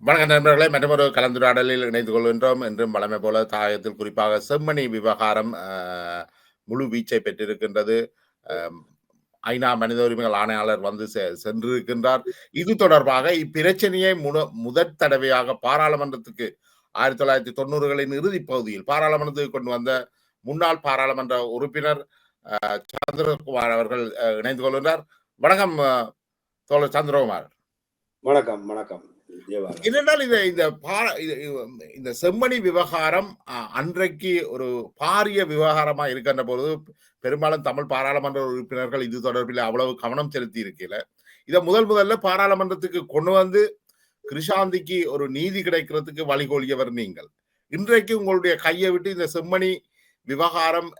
வணக்கம் நண்பர்களே, மற்றொரு கலந்துரையாடலில் இணைந்து கொள்கின்றோம். என்றும் வழமை போல தாயத்தில் குறிப்பாக செம்மணி விவகாரம் முழு வீச்சை பெற்றிருக்கின்றது. ஐநா மனித உரிமைகள் ஆணையாளர் வந்து சென்றிருக்கின்றார். இது தொடர்பாக இப்பிரச்சனையை முதற் தடவையாக பாராளுமன்றத்துக்கு 1990களின் இறுதிப் பகுதியில் பாராளுமன்றத்துக்கு கொண்டு வந்த முன்னாள் பாராளுமன்ற உறுப்பினர் சந்திரகுமார் அவர்கள் இணைந்து கொள்கின்றார். வணக்கம் தோழர் சந்திரகுமார். வணக்கம் வணக்கம். என்னென்னால் இந்த செம்மணி விவகாரம் அன்றைக்கு ஒரு பாரிய விவகாரமா இருக்கின்ற பொழுது பெரும்பாலும் தமிழ் பாராளுமன்ற உறுப்பினர்கள் இது தொடர்பில் அவ்வளவு கவனம் செலுத்தி இருக்கல. இதை முதல்ல பாராளுமன்றத்துக்கு கொண்டு வந்து கிருஷாந்திக்கு ஒரு நீதி கிடைக்கிறதுக்கு வழிகோலியவர் நீங்கள். இன்றைக்கு உங்களுடைய கையை விட்டு இந்த செம்மணி விவகாரம்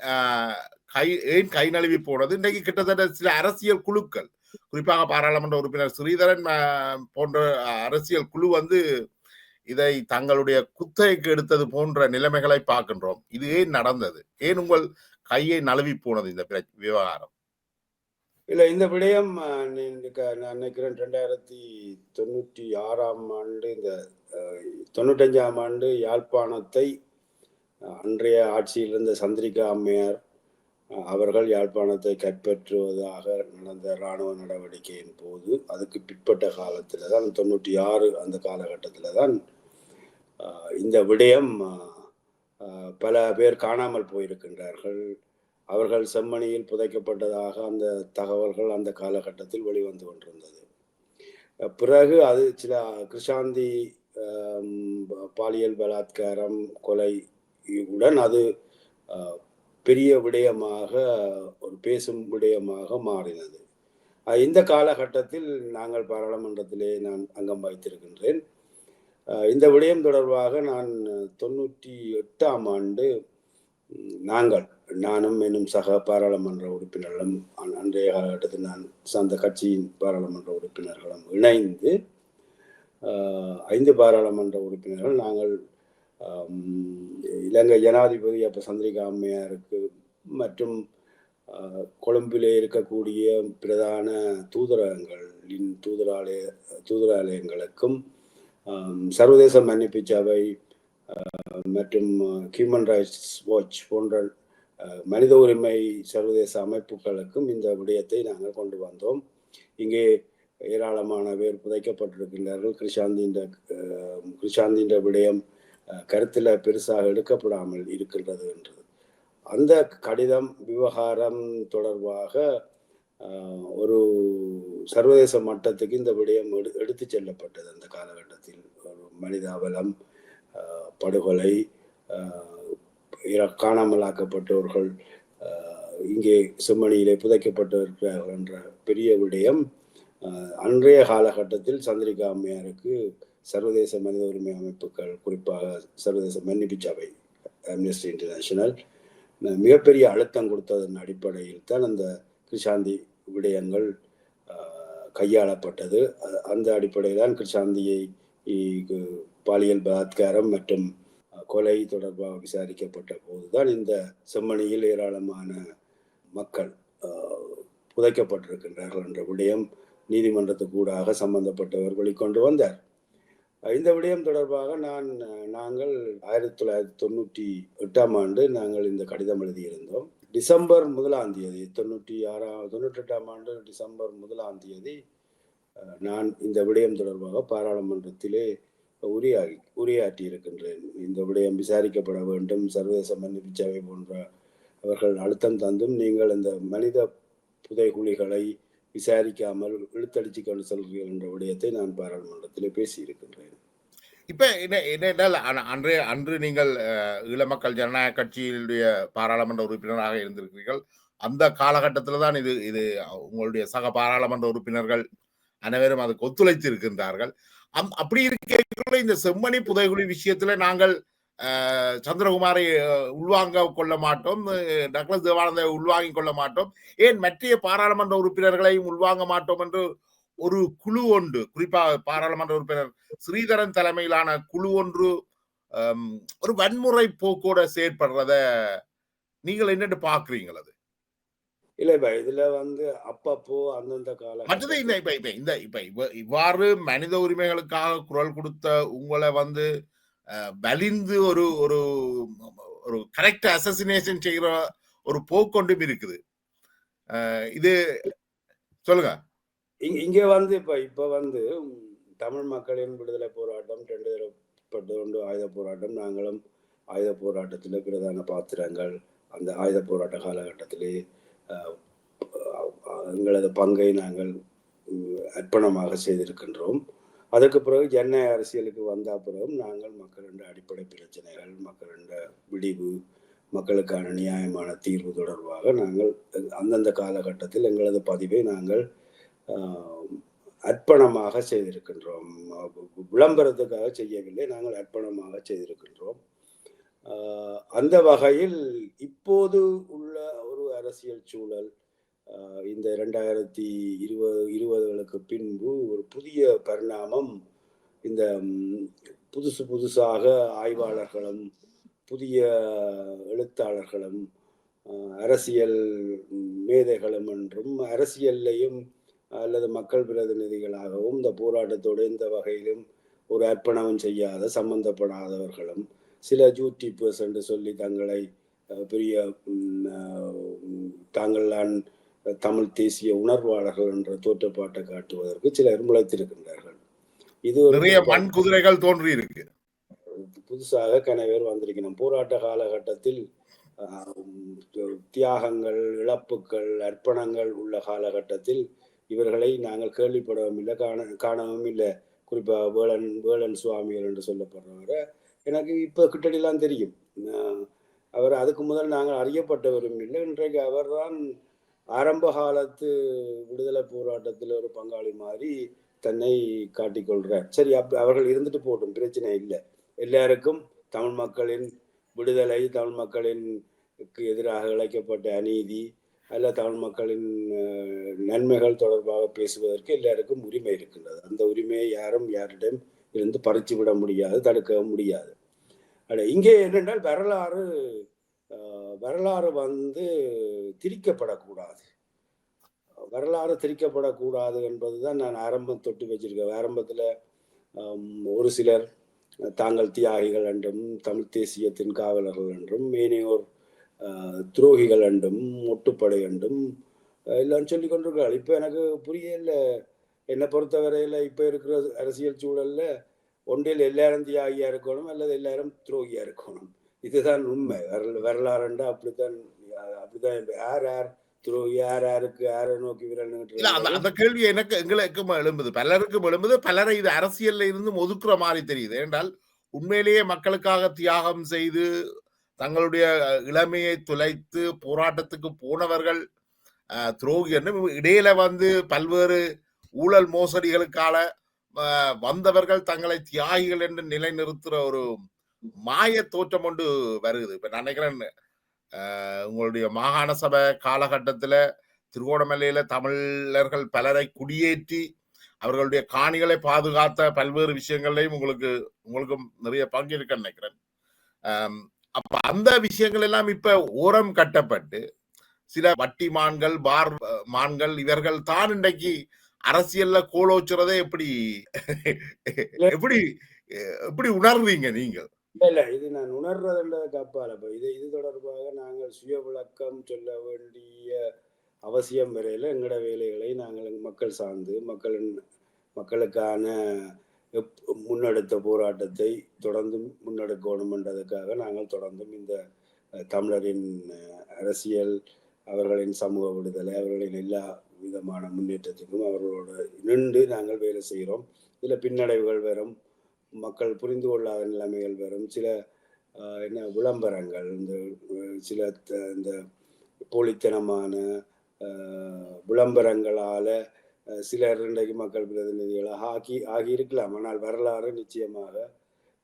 ஏன் கை நழுவி போனது? இன்றைக்கு கிட்டத்தட்ட சில அரசியல் குழுக்கள், குறிப்பாக பாராளுமன்ற உறுப்பினர் ஸ்ரீதரன் போன்ற அரசியல் குழு வந்து இதை தங்களுடைய குத்தகைக்கு எடுத்தது போன்ற நிலைமைகளை பார்க்கின்றோம். இது ஏன் நடந்தது? ஏன் உங்கள் கையை நழுவி போனது இந்த விவகாரம்? இல்ல, இந்த விடயம் நான் நினைக்கிறேன் 2096ஆம் ஆண்டு, இந்த 95ஆம் ஆண்டு யாழ்ப்பாணத்தை அன்றைய ஆட்சியில் இருந்த சந்திரிகா அம்மையார் அவர்கள் யாழ்ப்பாணத்தை கைப்பற்றுவதாக நடந்த இராணுவ நடவடிக்கையின் போது அதுக்கு பிற்பட்ட காலத்தில் தான் 96 அந்த காலகட்டத்தில் தான் இந்த விடயம் பல பேர் காணாமல் போயிருக்கின்றார்கள். அவர்கள் செம்மணியில் புதைக்கப்பட்டதாக அந்த தகவல்கள் அந்த காலகட்டத்தில் வெளிவந்து கொண்டிருந்தது. பிறகு அது சில கிருஷாந்தி பாலியல் பலாத்காரம் கொலை உடன் அது பெரிய விடயமாக, ஒரு பேசும் விடயமாக மாறினது. இந்த காலகட்டத்தில் நாங்கள் பாராளுமன்றத்திலே நான் அங்கம் வகித்திருக்கின்றேன். இந்த விடயம் தொடர்பாக நான் 98ஆம் ஆண்டு நானும் என்னும் சக பாராளுமன்ற உறுப்பினர்களும் அன்றைய காலகட்டத்தில் நான் அந்த கட்சியின் பாராளுமன்ற உறுப்பினர்களும் இணைந்து 5 பாராளுமன்ற உறுப்பினர்கள் நாங்கள் இலங்கை ஜனாதிபதி அப்ப சந்திரிகா அம்மையாருக்கு மற்றும் கொழும்பிலே இருக்கக்கூடிய பிரதான தூதரகங்களின் தூதராலயங்களுக்கும் சர்வதேச மன்னிப்பு சபை மற்றும் ஹியூமன் ரைட்ஸ் வாட்ச் போன்ற மனித உரிமை சர்வதேச அமைப்புகளுக்கும் இந்த விடயத்தை நாங்கள் கொண்டு வந்தோம். இங்கே ஏராளமான பேர் புதைக்கப்பட்டிருக்கின்றார்கள். கிருஷாந்தின் விடயம் கருத்தில் பெருசாக எடுக்கப்படாமல் இருக்கின்றது என்றது. அந்த கடிதம் விவகாரம் தொடர்பாக ஒரு சர்வதேச மட்டத்துக்கு இந்த விடயம் எடுத்து செல்லப்பட்டது. அந்த காலகட்டத்தில் ஒரு மனிதாவலம், படுகொலை, காணாமலாக்கப்பட்டவர்கள் இங்கே செம்மணியிலே புதைக்கப்பட்டிருக்கிறார்கள் என்ற பெரிய விடயம் அன்றைய காலகட்டத்தில் சந்திரிகா அம்மையாருக்கு சர்வதேச மனித உரிமை அமைப்புகள், குறிப்பாக சர்வதேச மன்னிப்பு சபை, அம்னஸ்டி இன்டர்நேஷனல் மிகப்பெரிய அழுத்தம் கொடுத்ததன் அடிப்படையில் தான் அந்த கிருஷாந்தி விடயங்கள் கையாளப்பட்டது. அந்த அடிப்படையில் தான் கிருஷாந்தியை பாலியல் பலாத்காரம் மற்றும் கொலை தொடர்பாக விசாரிக்கப்பட்ட போதுதான் இந்த செம்மணியில் ஏராளமான மக்கள் புதைக்கப்பட்டிருக்கின்றார்கள் என்ற விடயம் நீதிமன்றத்துக்கு ஊடாக சம்பந்தப்பட்டவர் வெளிக்கொண்டு வந்தார். இந்த விடயம் தொடர்பாக நாங்கள் 1998ஆம் ஆண்டு நாங்கள் இந்த கடிதம் எழுதியிருந்தோம். டிசம்பர் 1ஆம் தேதி 98ஆம் ஆண்டு டிசம்பர் 1ஆம் தேதி நான் இந்த விடயம் தொடர்பாக பாராளுமன்றத்திலே உரையாற்றி இருக்கின்றேன். இந்த விடயம் விசாரிக்கப்பட வேண்டும், சர்வதேச மன்னிப்பு சபை போன்ற அவர்கள் அழுத்தம் தந்தும் நீங்கள் இந்த மனித புதைகுழிகளை விசாரிக்காமல் இழுத்தடிச்சு கொண்டு செல்கிறீர்கள் என்ற விடயத்தை நான் பாராளுமன்றத்திலே பேசியிருக்கின்றேன். இப்ப என்னென்றால் அன்று நீங்கள் ஈழ மக்கள் ஜனநாயக கட்சியினுடைய பாராளுமன்ற உறுப்பினராக இருந்திருக்கிறீர்கள். அந்த காலகட்டத்தில் தான் இது உங்களுடைய சக பாராளுமன்ற உறுப்பினர்கள் அனைவரும் அதுக்கு ஒத்துழைத்து இருக்கின்றார்கள். அப்படி இருக்க இந்த செம்மணி புதைகுழி விஷயத்துல நாங்கள் சந்திரகுமாரை உள்வாங்க கொள்ள மாட்டோம், டக்ளஸ் தேவானந்தை உள்வாங்கிக் கொள்ள மாட்டோம், ஏன் மற்ற பாராளுமன்ற உறுப்பினர்களையும் உள்வாங்க மாட்டோம் என்று ஒரு குழு ஒன்று, குறிப்பாக பாராளுமன்ற உறுப்பினர் ஸ்ரீதரன் தலைமையிலான குழு ஒன்று ஒரு வன்முறை போக்கோட செயற்படுறத நீங்கள் என்னென்னு பாக்குறீங்களா? அது இல்ல இப்ப இதுல வந்து அப்பப்போ அந்தந்த மற்றது காலகட்டத்தில் இவ்வாறு மனித உரிமைகளுக்காக குரல் கொடுத்த உங்களை வந்து வலிந்து ஒரு ஒரு ஒரு கரெக்ட் அசசினேஷன் செய்கிற ஒரு போக்கொண்டும் இருக்குது. இது சொல்லுங்க. இங்க வந்து இப்ப வந்து தமிழ் மக்களின் விடுதலை போராட்டம் 2021 ஆயுத போராட்டம். நாங்களும் ஆயுத போராட்டத்தில பிரதான பாத்திரங்கள். அந்த ஆயுத போராட்ட காலகட்டத்திலே அ எங்களது பங்கை நாங்கள் அர்ப்பணமாக செய்திருக்கின்றோம். அதற்கு பிறகு ஜனநாயக அரசியலுக்கு வந்த பிறகும் நாங்கள் மக்களின் அடிப்படை பிரச்சனைகள், மக்களின் விடிவு, மக்களுக்கான நியாயமான தீர்வு தொடர்பாக நாங்கள் அந்தந்த காலகட்டத்தில் எங்களது பதிவை நாங்கள் அர்ப்பணமாக செய்திருக்கின்றோம். விளம்பரத்துக்காக செய்யவில்லை, நாங்கள் அர்ப்பணமாக செய்திருக்கின்றோம். அந்த வகையில் இப்போது உள்ள ஒரு அரசியல் சூழல் இந்த 2020களுக்கு பின்பு ஒரு புதிய பரிணாமம். இந்த புதுசாக ஆய்வாளர்களும் புதிய எழுத்தாளர்களும் அரசியல் மேதைகளும் என்றும் அரசியல்லையும் அல்லது மக்கள் பிரதிநிதிகளாகவும் இந்த போராட்டத்தோடு இந்த வகையிலும் ஒரு அர்ப்பணம் செய்யாத சம்பந்தப்படாதவர்களும் சில யூடியூபர்ஸ் என்று சொல்லி தங்களை பெரிய தாங்கள்தான் தமிழ் தேசிய உணர்வாளர்கள் என்ற தோற்றப்பாட்டை காட்டுவதற்கு சிலர் முளைத்திருக்கின்றார்கள். இது ஒரு நிறைய மண் குதிரைகள் தோன்றி இருக்கு. புதுசாக கனவேர் வந்திருக்கணும். போராட்ட காலகட்டத்தில் தியாகங்கள், இழப்புகள், அர்ப்பணங்கள் உள்ள காலகட்டத்தில் இவர்களை நாங்கள் கேள்விப்படவும் இல்லை, காணவும் இல்லை. குறிப்பா வேளன் சுவாமிகள் என்று சொல்லப்படுறவரை எனக்கு இப்ப கிட்டடிலாம் தெரியும். அவர் அதுக்கு முதல் நாங்கள் அறியப்பட்டவரும் இல்லை. இன்றைக்கு அவர்தான் ஆரம்ப காலத்து விடுதலை போராட்டத்தில் ஒரு பங்காளி மாதிரி தன்னை காட்டிக்கொள்றார். சரி, அவர்கள் இருந்துட்டு போட்டும், பிரச்சனை இல்லை. எல்லாருக்கும் தமிழ் மக்களின் விடுதலை, தமிழ் மக்களின் எதிராக இழைக்கப்பட்ட அநீதி அல்ல தமிழ் மக்களின் நன்மைகள் தொடர்பாக பேசுவதற்கு எல்லாருக்கும் உரிமை இருக்கின்றது. அந்த உரிமையை யாரும் யாரிடம் இருந்து பறித்து விட முடியாது, தடுக்க முடியாது. இங்கே என்னென்றால் வரலாறு வந்து திரிக்கப்படக்கூடாது. வரலாறு திரிக்கப்படக்கூடாது என்பதுதான் நான் ஆரம்பம் தொட்டு வச்சிருக்கேன். ஆரம்பத்தில் ஒரு சிலர் தாங்கள் தியாகிகள் என்றும் தமிழ் தேசியத்தின் காவலர்கள் என்றும் ஏனையோர் துரோகிகள் என்றும் ஒட்டுப்படை என்றும் எல்லாம் சொல்லி கொண்டிருக்கிறார்கள். இப்போ எனக்கு புரியல. என்னை பொறுத்தவரையில் இப்போ இருக்கிற அரசியல் சூழல்ல ஒன்றில் எல்லாரும் தியாகியா இருக்கணும் அல்லது எல்லாரும் துரோகியா இருக்கணும். இதுதான் உண்மை. வரலாறுண்டா அப்படித்தான் யார் யார் துரோகி, யார் யாருக்கு யாரை நோக்கி விரல். அந்த கேள்வி எங்களுக்கும் எழும்புது, பலருக்கும் எழும்புது. பலரை இது அரசியல்ல இருந்து ஒதுக்குற மாதிரி தெரியுது. என்றால் உண்மையிலேயே மக்களுக்காக தியாகம் செய்து தங்களுடைய இளமையை துளைத்து போராட்டத்துக்கு போனவர்கள் துரோகி என்றும், இடையில வந்து பல்வேறு ஊழல் மோசடிகளுக்கான வந்தவர்கள் தங்களை தியாகிகள் என்று நிலைநிறுத்துற ஒரு மாய தோற்றம் கொண்டு வருது. இப்ப நான் நினைக்கிறேன் உங்களுடைய மாகாண சபை காலகட்டத்துல திருகோணமலையில தமிழர்கள் பலரை குடியேற்றி அவர்களுடைய காணிகளை பாதுகாத்த பல்வேறு விஷயங்களையும் உங்களுக்கும் நிறைய பங்கு இருக்குன்னு நினைக்கிறேன். அப்ப அந்த விஷயங்கள் எல்லாம் இப்ப ஓரம் கட்டப்பட்டு சில வட்டி மான்கள், பார் மான்கள் இவர்கள் தான் இன்றைக்கு அரசியல்ல கோலோச்சுறதை எப்படி எப்படி எப்படி உணர்றீங்க நீங்க? இல்ல, இது நான் உணர்றதுன்றதுக்கு அப்பால இது தொடர்பாக நாங்கள் சுய விளக்கம் சொல்ல வேண்டிய அவசியம் வரையில எங்களோட வேலைகளை நாங்கள் மக்கள் சார்ந்து மக்களுக்கான முன்னெடுத்த போராட்டத்தை தொடர்ந்து முன்னெடுக்கணும் என்றதுக்காக நாங்கள் தொடர்ந்தும் இந்த தமிழரின் அரசியல், அவர்களின் சமூக விடுதலை, அவர்களின் எல்லா விதமான முன்னேற்றத்துக்கும் அவர்களோடு நின்று நாங்கள் வேலை செய்கிறோம். இதில் பின்னடைவுகள் வரும், மக்கள் புரிந்து கொள்ளாத நிலைமைகள் வரும், சில விளம்பரங்கள், சில இந்த போலித்தனமான விளம்பரங்களால சிலர் இன்றைக்கு மக்கள் பிரதிநிதிகளாக ஆகி இருக்கலாம். ஆனால் வரலாறு நிச்சயமாக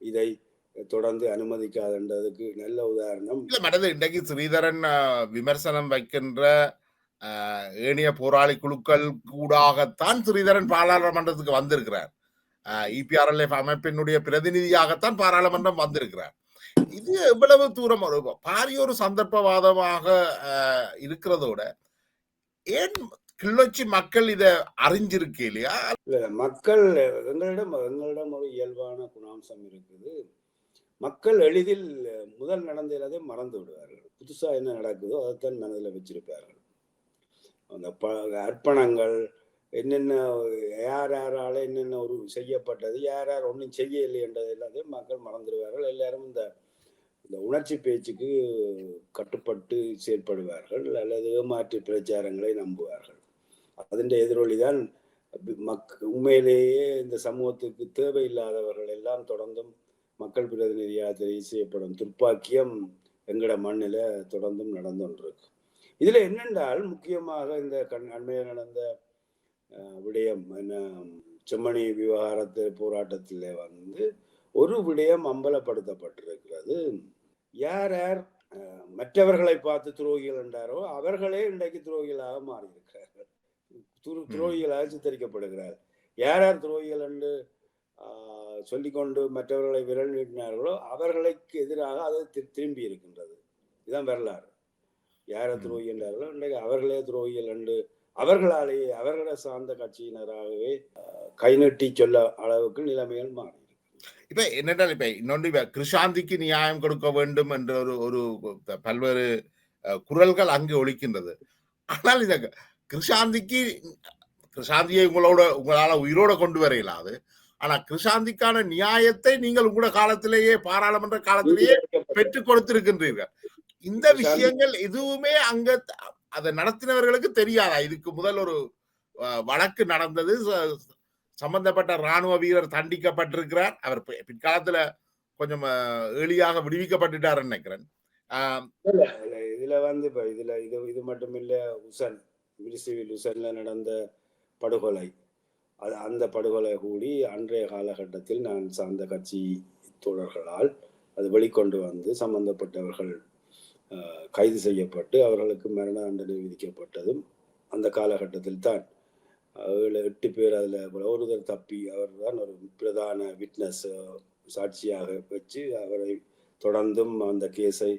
இதை தொடர்ந்து அனுமதிக்காதுன்றதுக்கு நல்ல உதாரணம். இன்றைக்கு ஸ்ரீதரன் விமர்சனம் வைக்கின்ற ஏனைய போராளி குழுக்கள் கூடாகத்தான் ஸ்ரீதரன் பாராளுமன்றத்துக்கு வந்திருக்கிறார். இபிஆர்எல்எஃப் அமைப்பினுடைய பிரதிநிதியாகத்தான் பாராளுமன்றம் வந்திருக்கிறார். இது எவ்வளவு தூரம் பாரிய ஒரு சந்தர்ப்பவாதமாக இருக்கிறதோட ஏன் கிளிநொச்சி மக்கள் இத அறிஞ்சிருக்கு இல்லையா? இல்ல மக்கள் எங்களிடம் ஒரு இயல்பான குணாம்சம் இருக்குது. மக்கள் எளிதில் முதல் நடந்ததை மறந்து விடுவார்கள். புதுசா என்ன நடக்குதோ அதைத்தான் மனதில் வச்சிருப்பார்கள். அந்த அர்ப்பணங்கள் என்னென்ன யார் யாரால என்னென்ன ஒரு செய்யப்பட்டது, யார் யார் ஒன்றும் செய்யலை என்றது எல்லாத்தையும் மக்கள் மறந்துடுவார்கள். எல்லாரும் இந்த இந்த உணர்ச்சி பேச்சுக்கு கட்டுப்பட்டு செயல்படுவார்கள் அல்லது ஏமாற்று பிரச்சாரங்களை நம்புவார்கள். அதன் எதிரொலிதான் உண்மையிலேயே இந்த சமூகத்துக்கு தேவையில்லாதவர்கள் எல்லாம் தொடர்ந்தும் மக்கள் பிரதிநிதியாக தெரிவு செய்யப்படும் துர்ப்பாக்கியம் எங்கட மண்ணில தொடர்ந்தும் நடந்து கொண்டிருக்கு. இதுல என்னென்றால் முக்கியமாக இந்த அண்மையில் நடந்த விடயம் என்ன செம்மணி விவகாரத்து போராட்டத்தில் ஒரு விடயம் அம்பலப்படுத்தப்பட்டிருக்கிறது. யார் யார் மற்றவர்களை பார்த்து துரோகிகள் என்றாரோ அவர்களே இன்றைக்கு துரோகிகளாக மாறியிருக்கிறார்கள். துரோகிகளாக சித்தரிக்கப்படுகிறார். யார் யார் துரோகிகள் என்று சொல்லிக்கொண்டு மற்றவர்களை விரல் நீட்டினார்களோ அவர்களுக்கு எதிராக அது திரும்பி இருக்கின்றது. இதுதான் வரலாறு. யாரை துரோகி என்றார்களோ இன்றைக்கு அவர்களே துரோகிகள் என்று அவர்களாலேயே அவர்களை சார்ந்த கட்சியினராகவே கை நீட்டி சொல்ல அளவுக்கு நிலைமைகள் மாறி. இப்ப என்னென்றால் இப்ப இன்னொன்று கிருஷாந்திக்கு நியாயம் கொடுக்க வேண்டும் என்ற ஒரு பல்வேறு குரல்கள் அங்கு ஒலிக்கின்றது. ஆனால் இந்த கிருஷாந்தியை உங்களால உயிரோட கொண்டு வர இயலாது. ஆனா கிருஷாந்திக்கான நியாயத்தை நீங்கள் உங்களோட காலத்திலேயே பாராளுமன்ற காலத்திலேயே பெற்றுக் கொடுத்திருக்கின்றீர்கள். இந்த விஷயங்கள் எதுவுமே அங்க அதை நடத்தினவர்களுக்கு தெரியாதா? இதுக்கு முதல் ஒரு வழக்கு நடந்தது, சம்பந்தப்பட்ட ராணுவ வீரர் தண்டிக்கப்பட்டிருக்கிறார். அவர் பிற்காலத்துல கொஞ்சம் எளியாக விடுவிக்கப்பட்டுட்டார் நினைக்கிறேன். இதுல இப்ப இது மட்டும் இல்ல, உசன்ல நடந்த படுகொலை, அந்த படுகொலை கூடி அன்றைய காலகட்டத்தில் நான் சார்ந்த கட்சி தோழர்களால் அது வெளிக்கொண்டு வந்து சம்பந்தப்பட்டவர்கள் கைது செய்யப்பட்டு அவர்களுக்கு மரண தண்டனை விதிக்கப்பட்டதும் அந்த காலகட்டத்தில் தான். 7-8 பேர் அதில் ஒருவர் தப்பி அவர் தான் ஒரு பிரதான விட்னஸ் சாட்சியாக வச்சு அவரை தொடர்ந்தும் அந்த கேஸை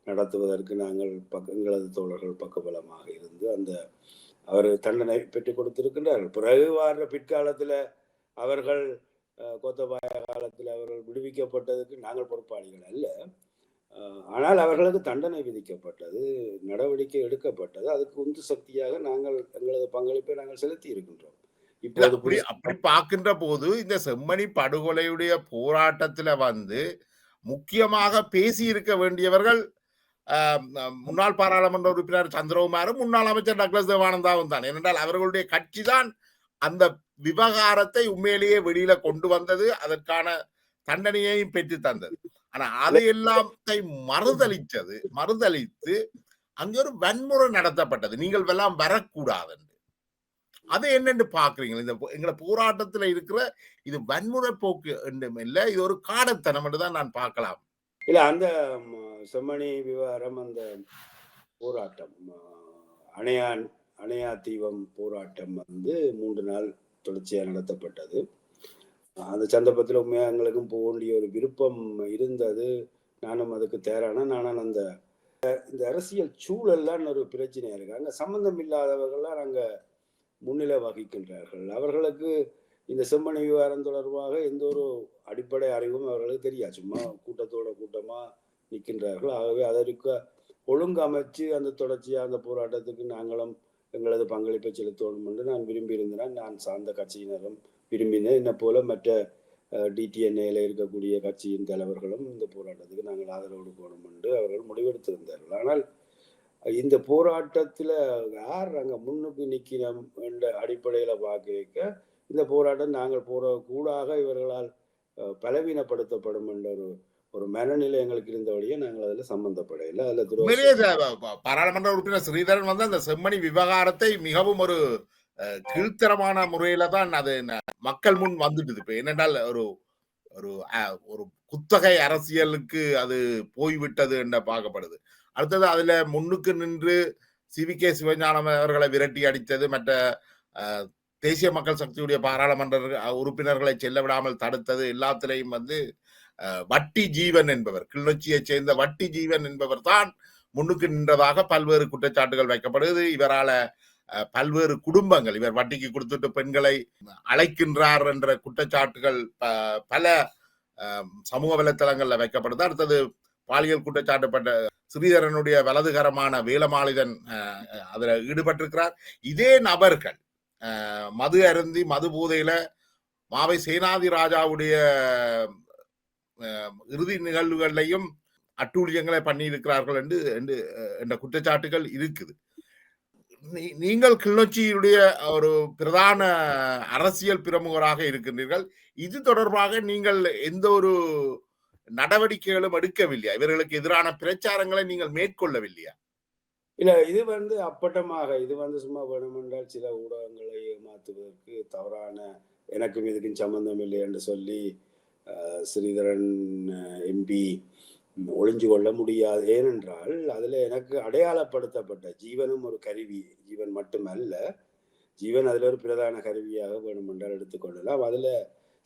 நடத்துவதற்கு நாங்கள் எங்களது தோழர்கள் பக்கபலமாக இருந்து அந்த அவர் தண்டனை பெற்றுக் கொடுத்திருக்கின்றார்கள். பிறகு வார பிற்காலத்தில் அவர்கள் கோத்தபாய காலத்தில் அவர்கள் விடுவிக்கப்பட்டதுக்கு நாங்கள் பொறுப்பாளிகள் அல்ல. ஆனால் அவர்களுக்கு தண்டனை விதிக்கப்பட்டது, நடவடிக்கை எடுக்கப்பட்டது. அதுக்கு உந்து சக்தியாக நாங்கள் எங்களது பங்களிப்பை நாங்கள் செலுத்தி இருக்கின்றோம். இப்போது அப்படி பார்க்கின்ற போது இந்த செம்மணி படுகொலையுடைய போராட்டத்துல முக்கியமாக பேசி இருக்க வேண்டியவர்கள் முன்னாள் பாராளுமன்ற உறுப்பினர் சந்திரகுமாரும் முன்னாள் அமைச்சர் டக்ளஸ் தேவானந்தாவும் தான். ஏனென்றால் அவர்களுடைய கட்சி தான் அந்த விவகாரத்தை உண்மையிலேயே வெளியில கொண்டு வந்தது, அதற்கான தண்டனையையும் பெற்று தந்தது. ஆனா அதையெல்லாம் மறுதளித்து அங்க ஒரு வன்முறை நடத்தப்பட்டது. நீங்கள் எல்லாம் வரக்கூடாது. அது என்னன்னு பாக்குறீங்க? இந்த எங்களை போராட்டத்துல இருக்கிற இது வன்முறை போக்கு என்றும் இல்லை, இது ஒரு காடத்தனம் என்று தான் நான் பார்க்கலாம். இல்ல, அந்த செம்மணி விவகாரம், அந்த போராட்டம், அணையா தீபம் போராட்டம் 3 நாள் தொடர்ச்சியாக நடத்தப்பட்டது. அந்த சந்தர்ப்பத்தில் உண்மையாக எங்களுக்கும் போக வேண்டிய ஒரு விருப்பம் இருந்தது. நானும் அதுக்கு தயாரான. ஆனால் இந்த அரசியல் சூழல்லாம் ஒரு பிரச்சனையா இருக்கு. அங்கே சம்பந்தம் இல்லாதவர்கள்லாம் அங்கே முன்னிலை வகிக்கின்றார்கள். அவர்களுக்கு இந்த செம்மணி விவகாரம் தொடர்பாக எந்த ஒரு அடிப்படை அறிவும் அவர்களுக்கு தெரியாது. சும்மா கூட்டமா நிற்கின்றார்கள். ஆகவே அதற்கு ஒழுங்கமைச்சு அந்த தொடர்ச்சியாக அந்த போராட்டத்துக்கு நாங்களும் எங்களது பங்களிப்பை செலுத்தணும் என்று நான் விரும்பி இருந்தேன். நான் சார்ந்த கட்சியினரும் விரும்பினேன். என்ன போல மற்ற டிடிஎன்ஏல இருக்கக்கூடிய கட்சியின் தலைவர்களும் இந்த போராட்டத்துக்கு நாங்கள் ஆதரவு கொடுக்கணும் என்று அவர்கள் முடிவெடுத்திருந்தார்கள். ஆனால் இந்த போராட்டத்துல யார் அங்க முன்னுக்கு நிற்கிறோம் என்ற அடிப்படையில பார்க்க இந்த போராட்டம் நாங்கள் போற கூடாக இவர்களால் பலவீனப்படுத்தப்படும் என்ற ஒரு மனநிலை எங்களுக்கு இருந்தபடியே நாங்கள் அதுல சம்பந்தப்படையில. அதுல பாராளுமன்ற உறுப்பினர் ஸ்ரீதரன் அந்த செம்மணி விவகாரத்தை மிகவும் ஒரு கீழ்த்தரமான முறையில தான் அது மக்கள் முன் வந்துடுது. இப்ப என்னென்றால் ஒரு குத்தகை அரசியலுக்கு அது போய்விட்டது என்று பார்க்கப்படுது. அடுத்தது அதுல முன்னுக்கு நின்று CVK சிவஞானம் அவர்களை விரட்டி அடித்தது, மற்ற தேசிய மக்கள் சக்தியுடைய பாராளுமன்ற உறுப்பினர்களை செல்ல விடாமல் தடுத்தது, எல்லாத்திலையும் வட்டி ஜீவன் என்பவர், கிளிநொச்சியை சேர்ந்த வட்டி ஜீவன் என்பவர் தான் முன்னுக்கு நின்றதாக பல்வேறு குற்றச்சாட்டுகள் வைக்கப்படுது. இவரால பல்வேறு குடும்பங்கள் இவர் வட்டிக்கு கொடுத்துட்டு பெண்களை அழைக்கின்றார் என்ற குற்றச்சாட்டுகள் பல சமூக வலைத்தளங்கள்ல வைக்கப்படுது. அடுத்தது பாலியல் குற்றச்சாட்டுப்பட்ட ஸ்ரீதரனுடைய வலதுகரமான வேலமாளிதன் அதுல ஈடுபட்டிருக்கிறார். இதே நபர்கள் மது அருந்தி மது போதையில மாவை சேனாதி ராஜாவுடைய இறுதி நிகழ்வுகளையும் அட்டூழியங்களை பண்ணி இருக்கிறார்கள் என்ற குற்றச்சாட்டுகள் இருக்குது. நீங்கள் கிளிநொச்சியுடைய ஒரு பிரதான அரசியல் பிரமுகராக இருக்கின்றீர்கள். இது தொடர்பாக நீங்கள் எந்த ஒரு நடவடிக்கைகளும் எடுக்கவில்லையா? இவர்களுக்கு எதிரான பிரச்சாரங்களை நீங்கள் மேற்கொள்ளவில்லையா? இல்ல, இது அப்பட்டமாக இது சும்மா வேணுமென்றால் சில ஊடகங்களை ஏமாத்துவதற்கு தவறான எனக்கும் இதுக்கும் சம்பந்தம் இல்லை என்று சொல்லி ஸ்ரீதரன் எம்பி ஒளிஞ்சு கொள்ள முடியாது. ஏனென்றால் அதுல எனக்கு அடையாளப்படுத்தப்பட்ட ஜீவனும் ஒரு கருவி, ஜீவன் மட்டுமல்ல, ஜீவன் அதுல ஒரு பிரதான கருவியாக வேணுமென்றால் எடுத்துக்கொள்ளலாம். அதுல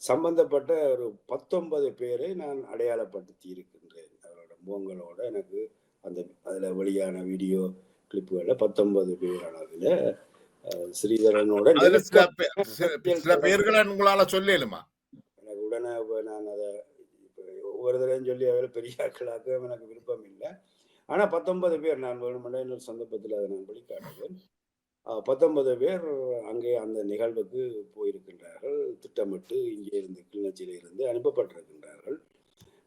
சம்பந்தப்பட்ட ஒரு 19 பேரை நான் அடையாளப்படுத்தி இருக்கின்றேன். அவரோட முகங்களோட எனக்கு அந்த அதுல வெளியான வீடியோ கிளிப்புகள்ல 19 பேர் அளவில் ஸ்ரீதரனோட சில பேர்களை உங்களால சொல்லலுமா? எனக்கு உடனே நான் அதை ஒவ்வொரு தடவையும் சொல்லி அவரை பெரிய ஆட்களாக்க எனக்கு விருப்பம் இல்லை. ஆனா 19 பேர் நான் வேணுமெண்டா இன்னொரு சந்தர்ப்பத்தில் அதை நான் வெளிக்காட்டுவேன். 19 பேர் அங்கே அந்த நிகழ்வுக்கு போயிருக்கின்றார்கள். திட்டமிட்டு இங்கே இருந்து கிளிநொச்சியில இருந்து அனுப்பப்பட்டிருக்கின்றார்கள்.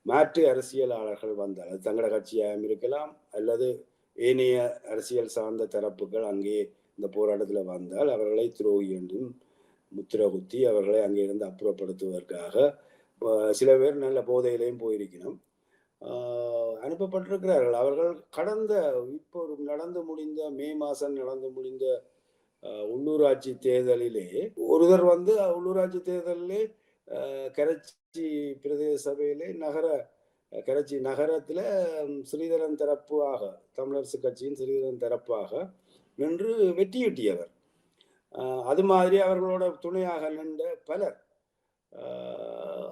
மாற்று அரசியலாளர்கள் வந்தால் அது தங்களோட கட்சியாக இருக்கலாம் அல்லது ஏனைய அரசியல் சார்ந்த தரப்புகள் அங்கே இந்த போராட்டத்தில் வந்தால் அவர்களை துரோகி என்றும் முத்திர குத்தி அவர்களை அங்கே இருந்து அப்புறப்படுத்துவதற்காக சில பேர் நல்ல போதையிலையும் போயிருக்கணும் அனுப்பப்பட்டிருக்கிறார்கள். அவர்கள் கடந்த இப்போ நடந்து முடிந்த மே மாதம் நடந்து முடிந்த உள்ளூராட்சி தேர்தலிலே ஒருவர் உள்ளூராட்சி தேர்தலிலே கரைச்சி பிரதேச சபையிலே கரைச்சி நகரத்தில் ஸ்ரீதரன் தரப்பாக தமிழரசு கட்சியின் ஸ்ரீதரன் தரப்பாக நின்று வெற்றியிட்டியவர். அது மாதிரி அவர்களோட துணையாக நின்ற பலர்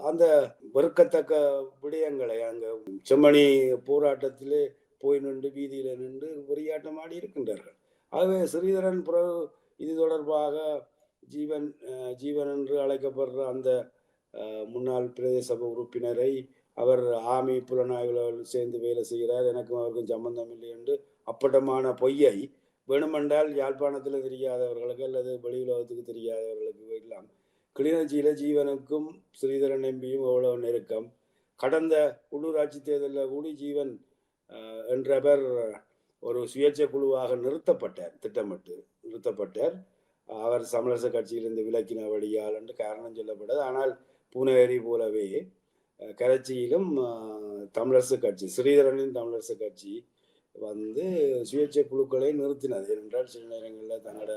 அந்த வெறுக்கத்தக்க விடயங்களை அங்க செம்மணி போராட்டத்திலே போய் நின்று வீதியில நின்று வெறியாட்டம் ஆடி இருக்கின்றார்கள். ஆகவே ஸ்ரீதரன் பிறகு இது தொடர்பாக ஜீவன் என்று அழைக்கப்படுற அந்த முன்னாள் பிரதேச சபை உறுப்பினரை அவர் ஆமி புலனாய்வில் சேர்ந்து வேலை செய்கிறார், எனக்கும் அவருக்கும் சம்பந்தம் இல்லை என்று அப்பட்டமான பொய்யை வேணுமென்றால் யாழ்ப்பாணத்தில் தெரியாதவர்களுக்கு அல்லது வெளியுலகத்துக்கு தெரியாதவர்களுக்கு எல்லாம் கிளிநொச்சியில ஜீவனுக்கும் ஸ்ரீதரன் எம்பியும் எவ்வளவு நெருக்கம். கடந்த உள்ளூராட்சி தேர்தலில் கூடி ஜீவன் என்றவர் ஒரு சுயேட்சை குழுவாக திட்டமிட்டு நிறுத்தப்பட்டார். அவர் தமிழரசு கட்சியிலிருந்து விலக்கினபடியால் என்று காரணம் சொல்லப்பட்டது. ஆனால் பூனேரி போலவே கரைச்சியிலும் தமிழரசு கட்சி ஸ்ரீதரனின் தமிழரசு கட்சி சுயேட்சை குழுக்களை நிறுத்தினது. ஏனென்றால் சில நேரங்களில் தங்களோட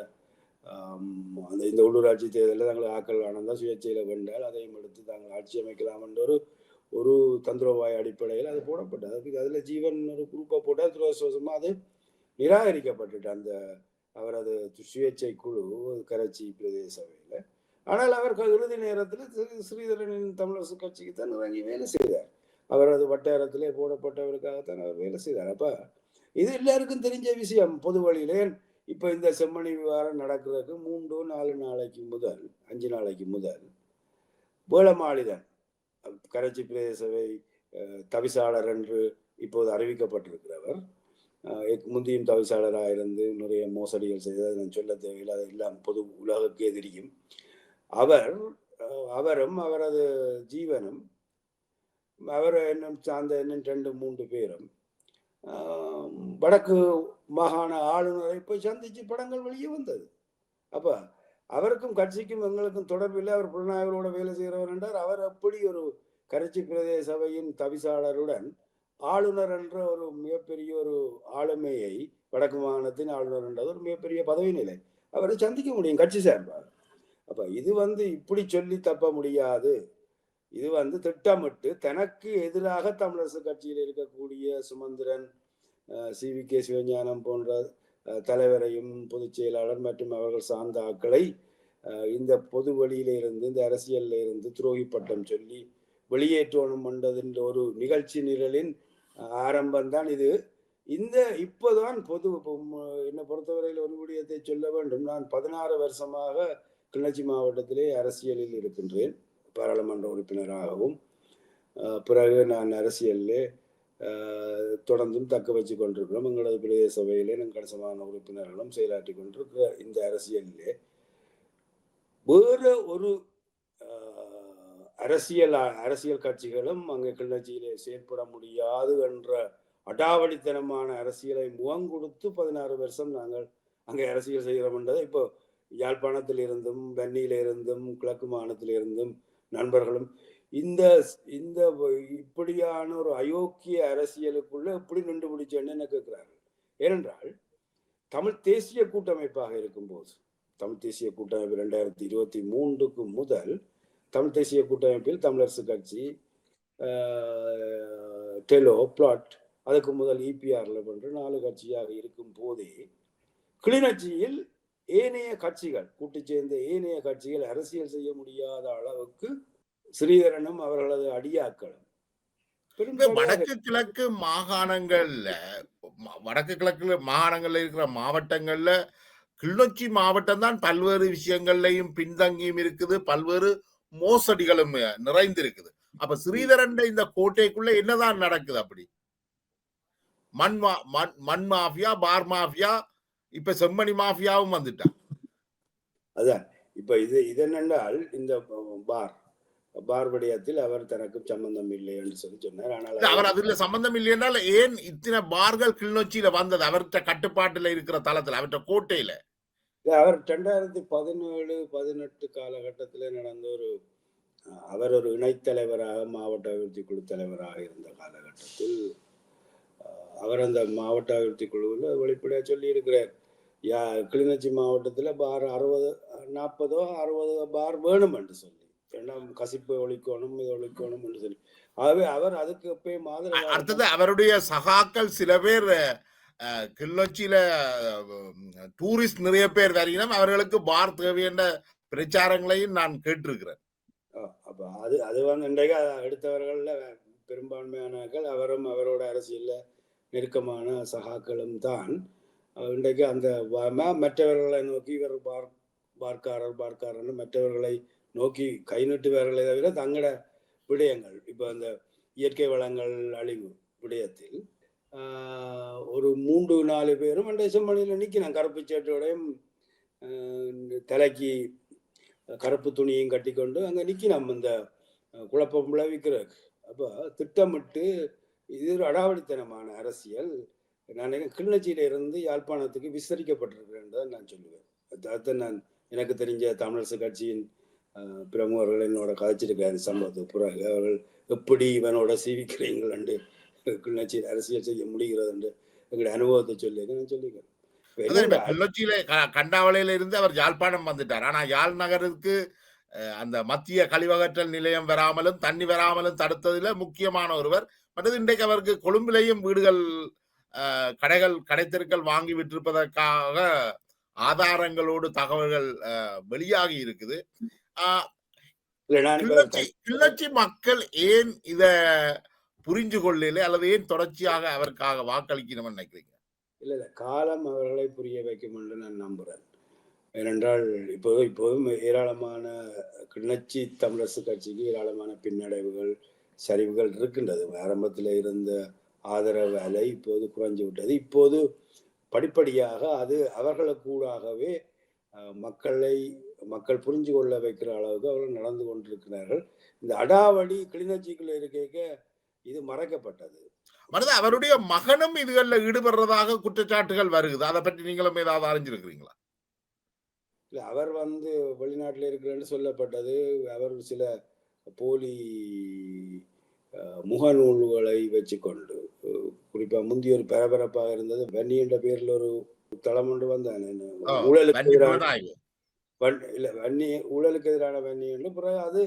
இந்த உள்ளூராட்சி தேர்தலில் தங்கள் ஆக்கள் ஆனந்தான் சுயேட்சையில் வென்றால் அதையும் எடுத்து தாங்கள் ஆட்சி அமைக்கலாம் என்ற ஒரு தந்திரோபாய அடிப்படையில் அது போடப்பட்டது. அதில் ஜீவன் ஒரு குரூப்பை போட்டால் துரதிருஷ்டவசமாக அது நிராகரிக்கப்பட்டுட்டு அவரது சுயேட்சை குழு கரைச்சி பிரதேச சபையில். ஆனால் அவர் இறுதி நேரத்தில் ஸ்ரீதரனின் தமிழரசு கட்சிக்கு தான் இறங்கி வேலை செய்தார். அவரது வட்டாரத்திலே போடப்பட்டவருக்காகத்தான் அவர் வேலை செய்தார். அப்ப இது எல்லாருக்கும் தெரிஞ்ச விஷயம். பொது வழியிலே இப்ப இந்த செம்மணி விவகாரம் நடக்கிறதுக்கு 3-4 நாளைக்கு முதல் 5 நாளைக்கு முதல் வேலமாளிதன் கரைச்சி பிரதேச சபை தவிசாளர் என்று இப்போது அறிவிக்கப்பட்டிருக்கிறவர், முந்தியும் தவிசாளராக இருந்து நிறைய மோசடிகள் செய்தது நான் சொல்ல தேவையில்லை, அதெல்லாம் பொது உலகுக்கே தெரியும். அவரும் அவரது ஜீவனும் அவர் இன்னும் சார்ந்த இன்னும் 2-3 பேரும் வடக்கு மாகாண ஆளுநரை போய் சந்திச்சு படங்கள் வெளியே வந்தது. அப்ப அவருக்கும் கட்சிக்கும் எங்களுக்கும் தொடர்பில்லை. அவர் புலனாய்வரோட வேலை செய்கிறவர் என்றார். அவர் அப்படி ஒரு கரைச்சி பிரதேச சபையின் தவிசாளருடன் ஆளுநர் என்ற ஒரு மிகப்பெரிய ஒரு ஆளுமையை, வடக்கு மாகாணத்தின் ஆளுநர் என்றது ஒரு மிகப்பெரிய பதவி நிலை, அவரை சந்திக்க முடியும் கட்சி சார்பாக. அப்ப இது இப்படி சொல்லி தப்ப முடியாது. இது திட்டமிட்டு தனக்கு எதிராக தமிழரசு கட்சியில் இருக்கக்கூடிய சுமந்திரன், CVK சிவஞானம் போன்ற தலைவரையும் பொதுச் செயலாளர் மற்றும் அவர்கள் சார்ந்த ஆட்களை இந்த பொது வழியில இருந்து இந்த அரசியல்ல இருந்து துரோகி பட்டம் சொல்லி வெளியேற்றணும் என்றதின் ஒரு நிகழ்ச்சி நிரலின் ஆரம்பம் தான் இது. இந்த இப்போதான் என்னை பொறுத்தவரையில் ஒரு விடயத்தை சொல்ல வேண்டும். நான் 16 வருஷமாக கிளிநொச்சி மாவட்டத்திலே அரசியலில் இருக்கின்றேன், பாராளுமன்ற உறுப்பினராகவும். பிறகு நான் அரசியலிலே தொடர்ந்தும் தக்க வச்சு கொண்டிருக்கிறோம். எங்களது பிரதேச சபையிலே கணிசமான உறுப்பினர்களும் செயலாற்றி கொண்டிருக்கிற இந்த அரசியலிலே வேறு ஒரு அரசியல் கட்சிகளும் அங்கே கிளிநொச்சியிலே செயற்பட முடியாது என்ற அடாவடித்தனமான அரசியலை முகம் கொடுத்து 16 வருஷம் நாங்கள் அங்கே அரசியல் செய்கிறோம் என்றதை இப்போ யாழ்ப்பாணத்தில் இருந்தும் வன்னியில இருந்தும் கிழக்கு மாநிலத்தில் இருந்தும் நண்பர்களும் இந்த இந்த இப்படியான ஒரு அயோக்கிய அரசியலுக்குள்ள எப்படி நின்று பிடிச்சேன்னு என்ன கேட்கிறார்கள். ஏனென்றால் தமிழ் தேசிய கூட்டமைப்பாக இருக்கும்போது, தமிழ் தேசிய கூட்டமைப்பு 2023 முதல் தமிழ் தேசிய கூட்டமைப்பில் தமிழரசு கட்சி, டெலோ, பிளாட், அதுக்கு முதல் இபிஆர்ல பண்ற 4 கட்சியாக இருக்கும் போதே கிளிநொச்சியில் ஏனைய கட்சிகள் கூட்டு சேர்ந்த ஏனைய கட்சிகள் அரசியல் செய்ய முடியாத அளவுக்கு ஸ்ரீதரனும் அவர்களது அடியாக்களும் வடக்கு கிழக்கு மாகாணங்கள்ல இருக்கிற மாவட்டங்கள்ல கிளிநொச்சி மாவட்டம் தான் பல்வேறு விஷயங்கள்லையும் பின்தங்கியும் இருக்குது, பல்வேறு மோசடிகளும் நிறைந்திருக்குது. அப்ப ஸ்ரீதரன் இந்த கோட்டைக்குள்ள என்னதான் நடக்குது? அப்படி மண் மாஃபியா, பார் மாஃபியா, இப்ப செம்மணி மாஃபியாவும் வந்துட்டான். அதான் இப்ப இது என்னென்றால் இந்த பார் விடயத்தில் அவர் தனக்கு சம்பந்தம் இல்லை என்று சொன்னார். ஆனால் அவர் அதுல சம்பந்தம் இல்லை என்றால் ஏன் இத்தனை பார்கள் கிளிநொச்சியில வந்தது? அவர்கிட்ட கட்டுப்பாட்டுல இருக்கிற தளத்துல, அவர்கிட்ட கோட்டையில. அவர் 2017-18 காலகட்டத்தில் நடந்த அவர் ஒரு இணைத்தலைவராக மாவட்ட அபிவிருத்தி குழு தலைவராக இருந்த காலகட்டத்தில் அவர் அந்த மாவட்ட அபிவிருத்தி குழுவில் வெளிப்படையாக சொல்லி இருக்கிறார், கிளிநொச்சி மாவட்டத்தில் பார் 40-60 பார் வேணும் என்று சொல்லி, கசிப்பு ஒழிக்கணும், இது ஒழிக்கணும் என்று சொல்லி. ஆகவே அவர் அதுக்கு எப்பயும் மாதிரி. அடுத்தது அவருடைய சகாக்கள் சில பேர் கிளிநொச்சியில டூரிஸ்ட் நிறைய பேர் வருகிறோம், அவர்களுக்கு பார் தேவையான பிரச்சாரங்களையும் நான் கேட்டிருக்கிறேன். அப்ப அது இன்றைக்கு எடுத்தவர்கள்ல பெரும்பான்மையானவர்கள் அவரும் அவரோட அரசியல்ல நெருக்கமான சகாக்களும் தான். இன்றைக்கு அந்த மற்றவர்களை நோக்கி இவர் பார்க்காரர் மற்றவர்களை நோக்கி கை நீட்டுவார்களே தவிர தங்களோட விடயங்கள், இப்ப அந்த இயற்கை வளங்கள் அழிவு விடயத்தில் ஒரு 3-4 பேரும் செம்மணியில் நிற்கிறான், கருப்பு சேட்டோடையும் தலைக்கு கருப்பு துணியையும் கட்டிக்கொண்டு அங்க நிற்கணும் இந்த குழப்பம் விளைவிக்கிறது. அப்ப திட்டமிட்டு இது ஒரு அடாவடித்தனமான அரசியல். நான் கிளிநொச்சியில இருந்து யாழ்ப்பாணத்துக்கு விஸ்தரிக்கப்பட்டிருக்கிறேன் தான் நான் சொல்லுவேன். அதான் நான் எனக்கு தெரிஞ்ச தமிழரசு கட்சியின் பிரமுகர்கள் என்னோட கதைச்சிருக்காரு சம்பவத்துக்கு பிறகு அவர்கள் எப்படி இவனோட சீவிக்கிறீங்கள் என்று கிளிநொச்சியில் அரசியல் செய்ய முடிகிறது என்று எங்களுடைய அனுபவத்தை சொல்லியிருக்கேன். கிளிநொச்சியில கண்டாவளையில இருந்து அவர் யாழ்ப்பாணம் வந்துட்டார். ஆனா யாழ் நகருக்கு அந்த மத்திய கழிவகற்றல் நிலையம் வராமலும் தண்ணி வராமலும் தடுத்ததுல முக்கியமான ஒருவர். மற்றது இன்றைக்கு அவருக்கு கொழும்பிலையும் வீடுகள், கடைகள், கடைத்தெருக்கள் வாங்கி விட்டிருப்பதற்காக ஆதாரங்களோடு தகவல்கள் வெளியாகி இருக்குது. கிளிநொச்சி மக்கள் ஏன் இத புரிஞ்சு கொள்ளல அல்லது ஏன் தொடர்ச்சியாக அவருக்காக வாக்களிக்கணும் நினைக்கிறீங்க? இல்ல காலம் அவர்களை புரிய வைக்கும் என்று நான் நம்புறேன். ஏனென்றால் இப்போதும் ஏராளமான கிளிநொச்சி தமிழரசு கட்சிக்கு ஏராளமான பின்னடைவுகள், சரிவுகள் இருக்கின்றது. ஆரம்பத்தில் இருந்த ஆதரவு அலை இப்போது குறைஞ்சு விட்டது. இப்போது படிப்படியாக அது அவர்களுக்கூடாகவே மக்கள் புரிஞ்சு கொள்ள வைக்கிற அளவுக்கு அவர்கள் நடந்து கொண்டிருக்கிறார்கள். இந்த அடாவடி கிளிநொச்சிக்குள்ள இருக்க இது மறைக்கப்பட்டது. அவருடைய மகனும் இதுகளில் ஈடுபடுறதாக குற்றச்சாட்டுகள் வருகிறது. அதை பற்றி நீங்களும் ஏதாவது அறிஞ்சிருக்கிறீங்களா? இல்ல, அவர் வெளிநாட்டில் இருக்கிறேன்னு சொல்லப்பட்டது. அவர் சில போலி முகநூல்களை வச்சுக்கொண்டு, குறிப்பா முந்தி ஒரு பரபரப்பாக இருந்தது வன்னி என்ற பேர்ல ஒரு தளம் ஒன்று வந்தானே, ஊழலுக்கு எதிரான வன்னி என்று. பிறகு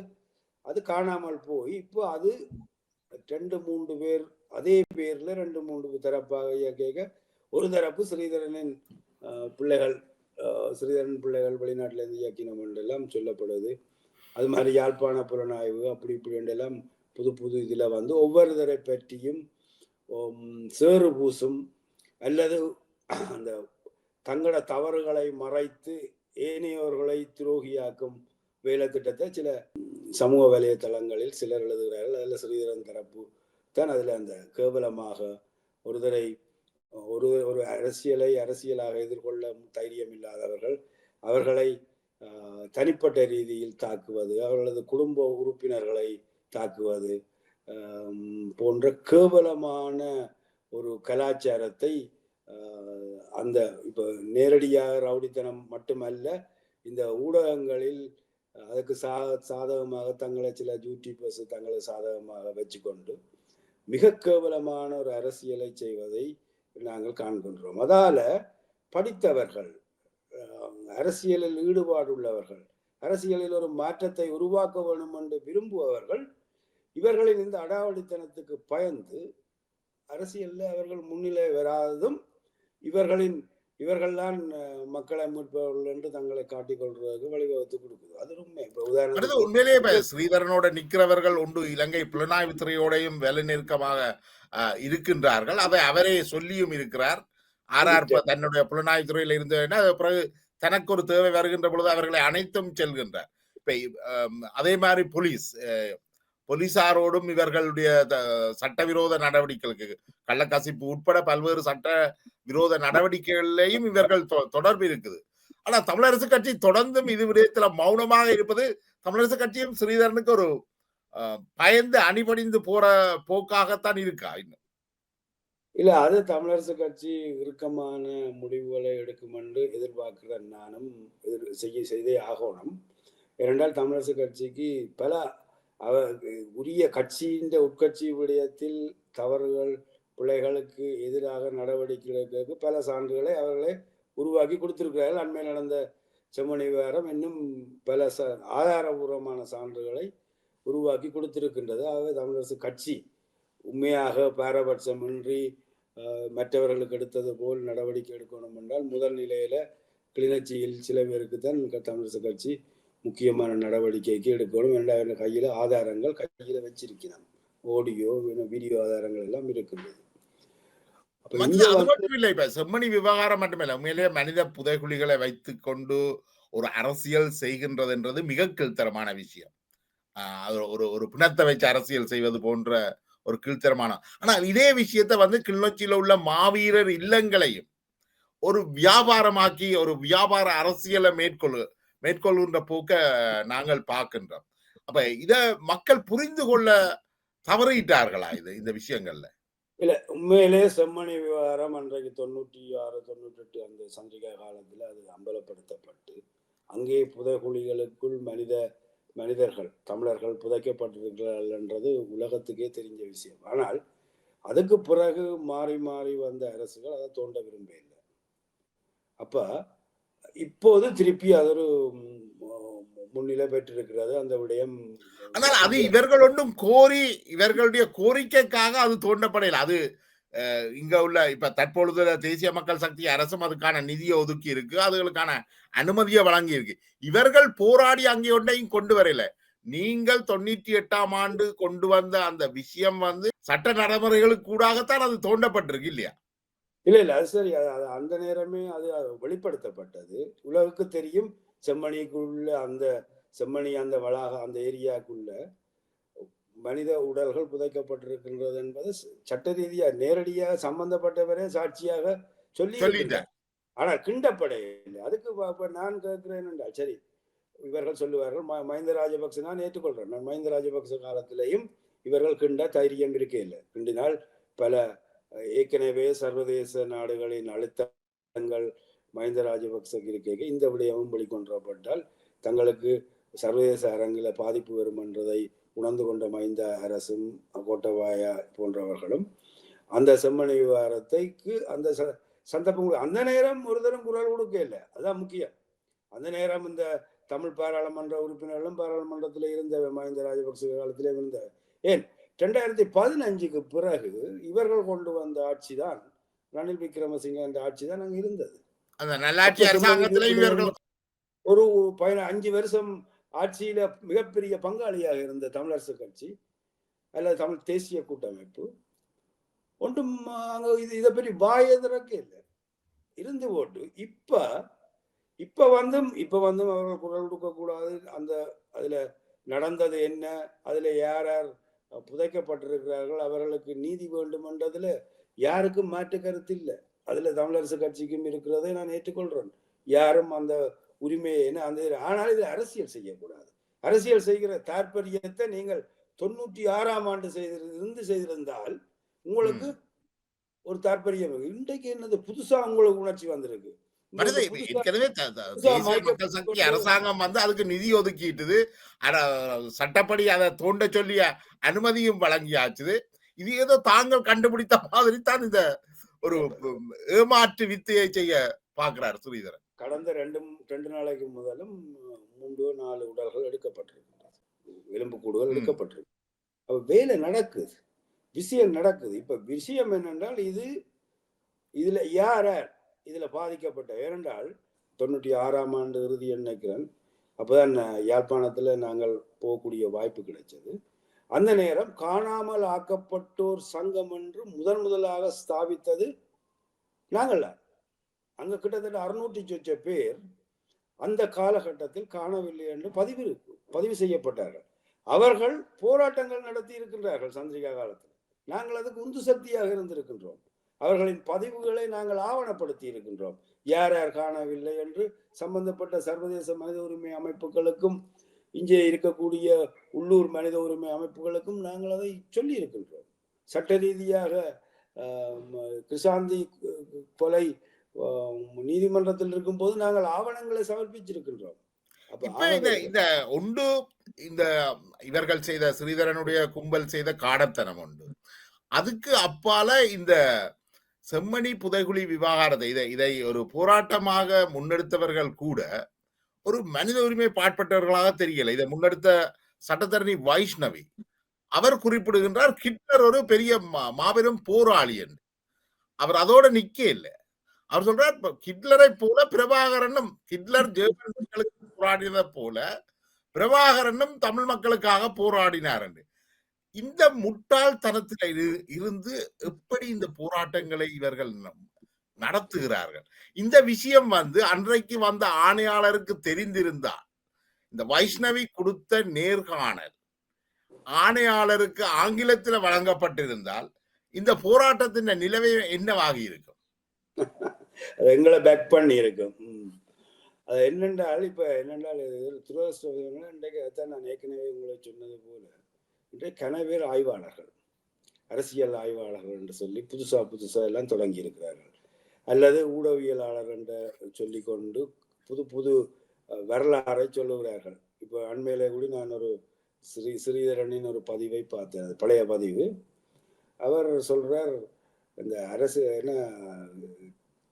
அது காணாமல் போய் இப்போ அது 2-3 பேர் அதே பேர்ல 2-3 தரப்பாக இயக்க, ஒரு தரப்பு ஸ்ரீதரன் பிள்ளைகள் வெளிநாட்டில இருந்து இயக்கினம் என்றெல்லாம் சொல்லப்படுது. அது மாதிரி யாழ்ப்பாண புலனாய்வு அப்படி இப்படி என்றெல்லாம் புது இதுல ஒவ்வொருத்தரை பற்றியும் சேறு பூசும் அல்லது அந்த தங்களோட தவறுகளை மறைத்து ஏனையோர்களை துரோகியாக்கும் வேலை திட்டத்தை சில சமூக வலைத்தளங்களில் சிலர் எழுதுகிறார்கள். அதில் ஸ்ரீதரன் தரப்பு தான் அதில் அந்த கேவலமாக ஒருவரை ஒரு அரசியலாக எதிர்கொள்ள தைரியம் இல்லாதவர்கள் அவர்களை தனிப்பட்ட ரீதியில் தாக்குவது, அவர்களது குடும்ப உறுப்பினர்களை தாக்குவது போன்ற கேவலமான ஒரு கலாச்சாரத்தை அந்த இப்போ நேரடியாக ரவுடித்தனம் மட்டுமல்ல, இந்த ஊடகங்களில் அதுக்கு சாதகமாக தங்களை சில யூடியூபர்ஸ் தங்களை சாதகமாக வச்சுக்கொண்டு மிக கேவலமான ஒரு அரசியலை செய்வதை நாங்கள் காண்கின்றோம். அதால படித்தவர்கள், அரசியலில் ஈடுபாடு உள்ளவர்கள், அரசியலில் ஒரு மாற்றத்தை உருவாக்க வேண்டும் என்று விரும்புபவர்கள் இவர்களின் இந்த அடாவடித்தனத்துக்கு பயந்து அரசியல்ல அவர்கள் முன்னிலை வராததும் இவர்கள்தான் மக்களை மீட்பவர்கள் என்று தங்களை காட்டிக் கொள்றதுக்கு வழிவகுத்து கொடுக்குது. அது உண்மை. இப்ப உதாரணத்துக்கு உண்மையிலேயே ஸ்ரீதரனோட நிக்கிறவர்கள் ஒன்று இலங்கை புலனாய்வு துறையோடையும் வேலை நெருக்கமாக இருக்கின்றார்கள். அதை அவரே சொல்லியும் இருக்கிறார். தன்னுடைய புலனாய்வு துறையில் இருந்ததுன்னா பிறகு தனக்கு ஒரு தேவை வருகின்ற பொழுது அவர்களை அனைத்தும் செல்கின்றார். இப்ப அதே மாதிரி போலீசாரோடும் இவர்களுடைய சட்டவிரோத நடவடிக்கைகளுக்கு கள்ளக்கசிப்பு உட்பட பல்வேறு சட்ட விரோத நடவடிக்கைகளிலேயும் இவர்கள் தொடர்பு இருக்குது. ஆனா தமிழரசு கட்சி தொடர்ந்தும் இது விடயத்துல மௌனமாக இருப்பது தமிழரசு கட்சியும் ஸ்ரீதரனுக்கு ஒரு பயந்து அணிபடிந்து போற போக்காகத்தான் இருக்கா? இன்னும் இல்ல, அது தமிழரசு கட்சி இறுக்கமான முடிவுகளை எடுக்கும் என்று எதிர்பார்க்கிற நானும் செய்தே ஆகணும். ஏனென்றால் தமிழரசு கட்சிக்கு பல உரிய கட்சியின் உட்கட்சி விடயத்தில் தவறுகள் பிள்ளைகளுக்கு எதிராக நடவடிக்கைகளுக்கு பல சான்றுகளை அவர்களே உருவாக்கி கொடுத்திருக்கிறார்கள். அண்மையில் நடந்த செம்மணி விவகாரம் இன்னும் பல ஆதாரபூர்வமான சான்றுகளை உருவாக்கி கொடுத்திருக்கின்றது. ஆகவே தமிழரசு கட்சி உண்மையாக பாரபட்சமின்றி மற்றவர்களுக்கு எடுத்தது போல் நடவடிக்கை எடுக்கணும் என்றால் முதல் நிலையில கிளிநொச்சியில் சில பேருக்கு தான் தமிழரசு கட்சி முக்கியமான நடவடிக்கைக்கு எடுக்கணும். இரண்டாவது கையில ஆதாரங்கள் கையில வச்சிருக்கிறாங்க, ஆடியோ வீடியோ ஆதாரங்கள் எல்லாம் இருக்கின்றது. அது மட்டும் இல்லை, இப்ப செம்மணி விவகாரம் மட்டுமில்லை, உண்மையிலேயே மனித புதைகுழிகளை வைத்துக் கொண்டு ஒரு அரசியல் செய்கின்றது என்றது மிக கீழ்த்தரமான விஷயம். ஒரு பிணத்தை வச்சு அரசியல் செய்வது போன்ற ஒரு கீழ்த்தரமான. ஆனா இதே விஷயத்தை கிளிநொச்சியில உள்ள மாவீரர் இல்லங்களையும் ஒரு வியாபாரமாக்கி ஒரு வியாபார அரசியலை மேற்கொள்கின்ற போக்க நாங்கள் பார்க்கின்றோம். அப்ப இத மக்கள் புரிந்து கொள்ள தவறிட்டார்களா இந்த விஷயங்கள்ல? இல்ல, உண்மையிலே செம்மணி விவகாரம் அன்றைக்கு 96, 98 அந்த சந்திரிகா காலத்துல அது அம்பலப்படுத்தப்பட்டு அங்கே புதைகுழிகளுக்குள் மனிதர்கள் தமிழர்கள் புதைக்கப்பட்டிருக்கிறார்கள் என்றது உலகத்துக்கே தெரிஞ்ச விஷயம். ஆனால் அதுக்கு பிறகு மாறி மாறி வந்த அரசுகள் அதை தோண்ட விரும்பவில்லை. அப்ப இப்போது திருப்பி அது ஒரு முன்னிலை பெற்றிருக்கிறது அந்த விடயம். ஆனால் அது இவர்கள் ஒன்றும் இவர்களுடைய கோரிக்கைக்காக அது தோண்டப்படையில. அது இங்க உள்ள இப்ப தற்பொழுது தேசிய மக்கள் சக்தி அரசும் அதுக்கான நிதியை ஒதுக்கி இருக்கு, அதுகளுக்கான அனுமதியை வழங்கி இருக்கு. இவர்கள் போராடி அங்கே ஒன்றையும் கொண்டு வரல. நீங்கள் 98ஆம் ஆண்டு கொண்டு வந்த அந்த விஷயம் சட்ட நடைமுறைகளுக்கு கூடாகத்தான் அது தோண்டப்பட்டிருக்கு இல்லையா? இல்ல, அது சரி. அந்த நேரமே அது வெளிப்படுத்தப்பட்டது. உலகுக்கு தெரியும் செம்மணிக்குள்ள செம்மணி அந்த வளாக அந்த ஏரியாக்குள்ள மனித உடல்கள் புதைக்கப்பட்டிருக்கின்றது என்பது சட்ட ரீதியா நேரடியாக சம்பந்தப்பட்டவரே சாட்சியாக சொல்லிட்டார். ஆனா கிண்டப்படையில்லை. அதுக்கு நான் கேட்கிறேன் என்றால், சரி இவர்கள் சொல்லுவார்கள் மஹிந்த ராஜபக்ச, நான் ஏற்றுக்கொள்றேன். நான் மஹிந்த ராஜபக்ச காலத்திலையும் இவர்கள் கிண்ட தைரியம் இருக்கே இல்லை. கிண்டினால் பல ஏற்கனவே சர்வதேச நாடுகளின் அழுத்தங்கள் மஹிந்த ராஜபக்சக்கு இருக்க இந்த விடயமும் வெளிக்கொண்டப்பட்டால் தங்களுக்கு சர்வதேச அரங்கில் பாதிப்பு வரும் என்றதை உணர்ந்து கொண்ட மஹிந்த அரசும் கோட்டபாய போன்றவர்களும் அந்த செம்மணி விவகாரத்தைக்கு அந்த சந்தர்ப்பம் அந்த நேரம் ஒரு தரம் குரல் கொடுக்க இல்லை. அதுதான் முக்கியம். அந்த நேரம் இந்த தமிழ் பாராளுமன்ற உறுப்பினர்களும் பாராளுமன்றத்தில் இருந்த மஹிந்த ராஜபக்ச காலத்திலே இருந்த ஏன் 2015க்கு பிறகு இவர்கள் கொண்டு வந்த ஆட்சி தான் ரணில் விக்ரமசிங்க என்ற ஆட்சி தான் அங்க இருந்தது. ஒரு 5 வருஷம் ஆட்சியில மிகப்பெரிய பங்காளியாக இருந்த தமிழரசு கட்சி அல்லது தமிழ் தேசிய கூட்டமைப்பு ஒன்றும் அங்க இதை பற்றி வாயதற்கு இல்லை இருந்து போட்டு இப்ப வந்தும் அவர்கள் குரல் கொடுக்க கூடாது. அந்த அதுல நடந்தது என்ன, அதுல யார் யார் புதைக்கப்பட்டிருக்கிறார்கள், அவர்களுக்கு நீதி வேண்டும் என்றதுல யாருக்கும் மாற்று கருத்து இல்லை. அதுல தமிழரசு கட்சிக்கும் இருக்கிறதை நான் ஏற்றுக்கொள்றேன். யாரும் அந்த உரிமையை அந்த ஆனால் இதில் அரசியல் செய்யக்கூடாது. அரசியல் செய்கிற தாற்பயத்தை நீங்கள் 96ஆம் ஆண்டு செய்திருந்தால் உங்களுக்கு ஒரு தாற்பயம். இன்றைக்கு என்னது புதுசா உங்களுக்கு உணர்ச்சி வந்திருக்கு. ஏற்கனவே தேசிய மக்கள் சக்தி அரசாங்கம் வந்து அதுக்கு நிதி ஒதுக்கிட்டுது, சட்டப்படி அதை தோண்ட சொல்லிய அனுமதியும் வழங்கியாச்சுது. இது ஏதோ தாங்கள் கண்டுபிடித்த மாதிரி தான் இந்த ஒரு ஏமாற்று வித்தையை செய்ய பார்க்கிறார் ஸ்ரீதரன். கடந்த 2 நாளைக்கு முதலும் 3-4 உடல்கள் எடுக்கப்பட்டிருக்கின்றன, எலும்புக்கூடுகள் எடுக்கப்பட்டிருக்கு. அப்ப வேலை நடக்குது, விஷயம் நடக்குது. இப்ப விஷயம் என்னென்றால் இதுல யார் இதுல பாதிக்கப்பட்ட, ஏனென்றால் 96ஆம் ஆண்டு இறுதி நினைக்கிறேன், அப்பதான் யாழ்ப்பாணத்துல நாங்கள் போகக்கூடிய வாய்ப்பு கிடைச்சது. அந்த நேரம் காணாமல் ஆக்கப்பட்டோர் சங்கம் என்று முதலாக ஸ்தாபித்தது நாங்கள். அங்க கிட்டத்தட்ட 600 பேர் அந்த காலகட்டத்தில் காணவில்லை என்று பதிவு செய்யப்பட்டார்கள். அவர்கள் போராட்டங்கள் நடத்தி இருக்கின்றார்கள் சந்திரிகா காலத்தில். நாங்கள் அதுக்கு உந்து சக்தியாக இருந்திருக்கின்றோம். அவர்களின் பதிவுகளை நாங்கள் ஆவணப்படுத்தி இருக்கின்றோம். யார் யார் காணவில்லை என்று சம்பந்தப்பட்ட சர்வதேச மனித உரிமை அமைப்புகளுக்கும் இங்கே இருக்கக்கூடிய உள்ளூர் மனித உரிமை அமைப்புகளுக்கும் நாங்கள் அதை சொல்லி இருக்கின்றோம். சட்ட ரீதியாக கிருஷாந்தி கொலை நீதிமன்றத்தில் இருக்கும் போது நாங்கள் ஆவணங்களை சமர்ப்பிச்சிருக்கின்றோம். இந்த ஒன்று இந்த இவர்கள் செய்த ஸ்ரீதரனுடைய கும்பல் செய்த காடத்தனம் உண்டு. அதுக்கு அப்பால இந்த செம்மணி புதைகுழி விவகாரத்தை இதை ஒரு போராட்டமாக முன்னெடுத்தவர்கள் கூட ஒரு மனித உரிமை பாட்பட்டவர்களாக தெரியல. இதை முன்னெடுத்த சட்டத்தரணி வைஷ்ணவி அவர் குறிப்பிடுகின்றார், ஹிட்லர் ஒரு பெரிய மாபெரும் போராளி என்று. அவர் அதோட நிக்க இல்லை. அவர் சொல்றார், ஹிட்லரை போல பிரபாகரனும், ஹிட்லர் ஜெர்மன் மக்களுக்கு போராடினதை போல பிரபாகரனும் தமிழ் மக்களுக்காக போராடினார் என்று. இந்த முட்டாள்தனத்தில் இருந்து எப்படி இந்த போராட்டங்களை இவர்கள் நடத்துகிறார்கள்? இந்த விஷயம் வந்து அன்றைக்கு வந்த ஆணையாளருக்கு தெரிந்திருந்தால், இந்த வைஷ்ணவி கொடுத்த நேர்காணல் ஆணையாளருக்கு ஆங்கிலத்தில் வழங்கப்பட்டிருந்தால் இந்த போராட்டத்தின் நிலவை என்னவாகி இருக்கும்? எங்களை பேக் பண்ணி இருக்கும். அது என்னென்றால் இப்ப என்னென்றால் துரதிருஷ்டவசமாக இன்றைக்கு அதான் நான் ஏற்கனவே உங்களை சொன்னது போல இன்றைக்கு கனவேர் ஆய்வாளர்கள், அரசியல் ஆய்வாளர்கள் என்று சொல்லி புதுசா எல்லாம் தொடங்கி இருக்கிறார்கள். அல்லது ஊடகவியலாளர் என்று சொல்லிக்கொண்டு புது வரலாறை சொல்லுகிறார்கள். இப்போ அண்மையில கூட நான் ஒரு ஸ்ரீதரனின் ஒரு பதிவை பார்த்தேன், பழைய பதிவு. அவர் சொல்றார், இந்த அரசு என்ன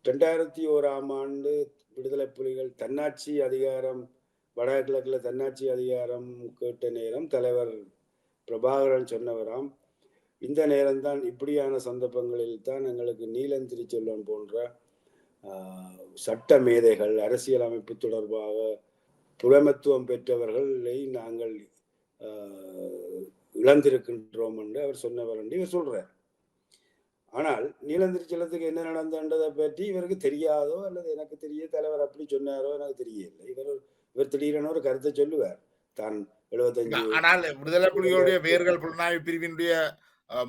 2001ஆம் ஆண்டு விடுதலை புலிகள் தன்னாட்சி அதிகாரம், வடகிழக்கில் தன்னாட்சி அதிகாரம் கேட்ட நேரம் தலைவர் பிரபாகரன் சொன்னவராம், இந்த நேரம்தான் இப்படியான சந்தர்ப்பங்களில் தான் எங்களுக்கு நீலன் திருச்செல்வன் போன்ற சட்ட மேதைகள், அரசியல் அமைப்பு தொடர்பாக புலமத்துவம் பெற்றவர்களை நாங்கள் இழந்திருக்கின்றோம் என்று அவர் சொன்னவர் என்று இவர் சொல்றார். ஆனால் நீலன் திருச்செல்வத்துக்கு என்ன நடந்ததை பற்றி இவருக்கு தெரியாதோ அல்லது எனக்கு தெரிய தலைவர் அப்படி சொன்னாரோ எனக்கு தெரியல. இவர் திடீரென ஒரு கருத்தை சொல்லுவார் தான் 75. ஆனால் விடுதலை புலிகளுடைய வேர்கள் புலனாய்வு பிரிவினுடைய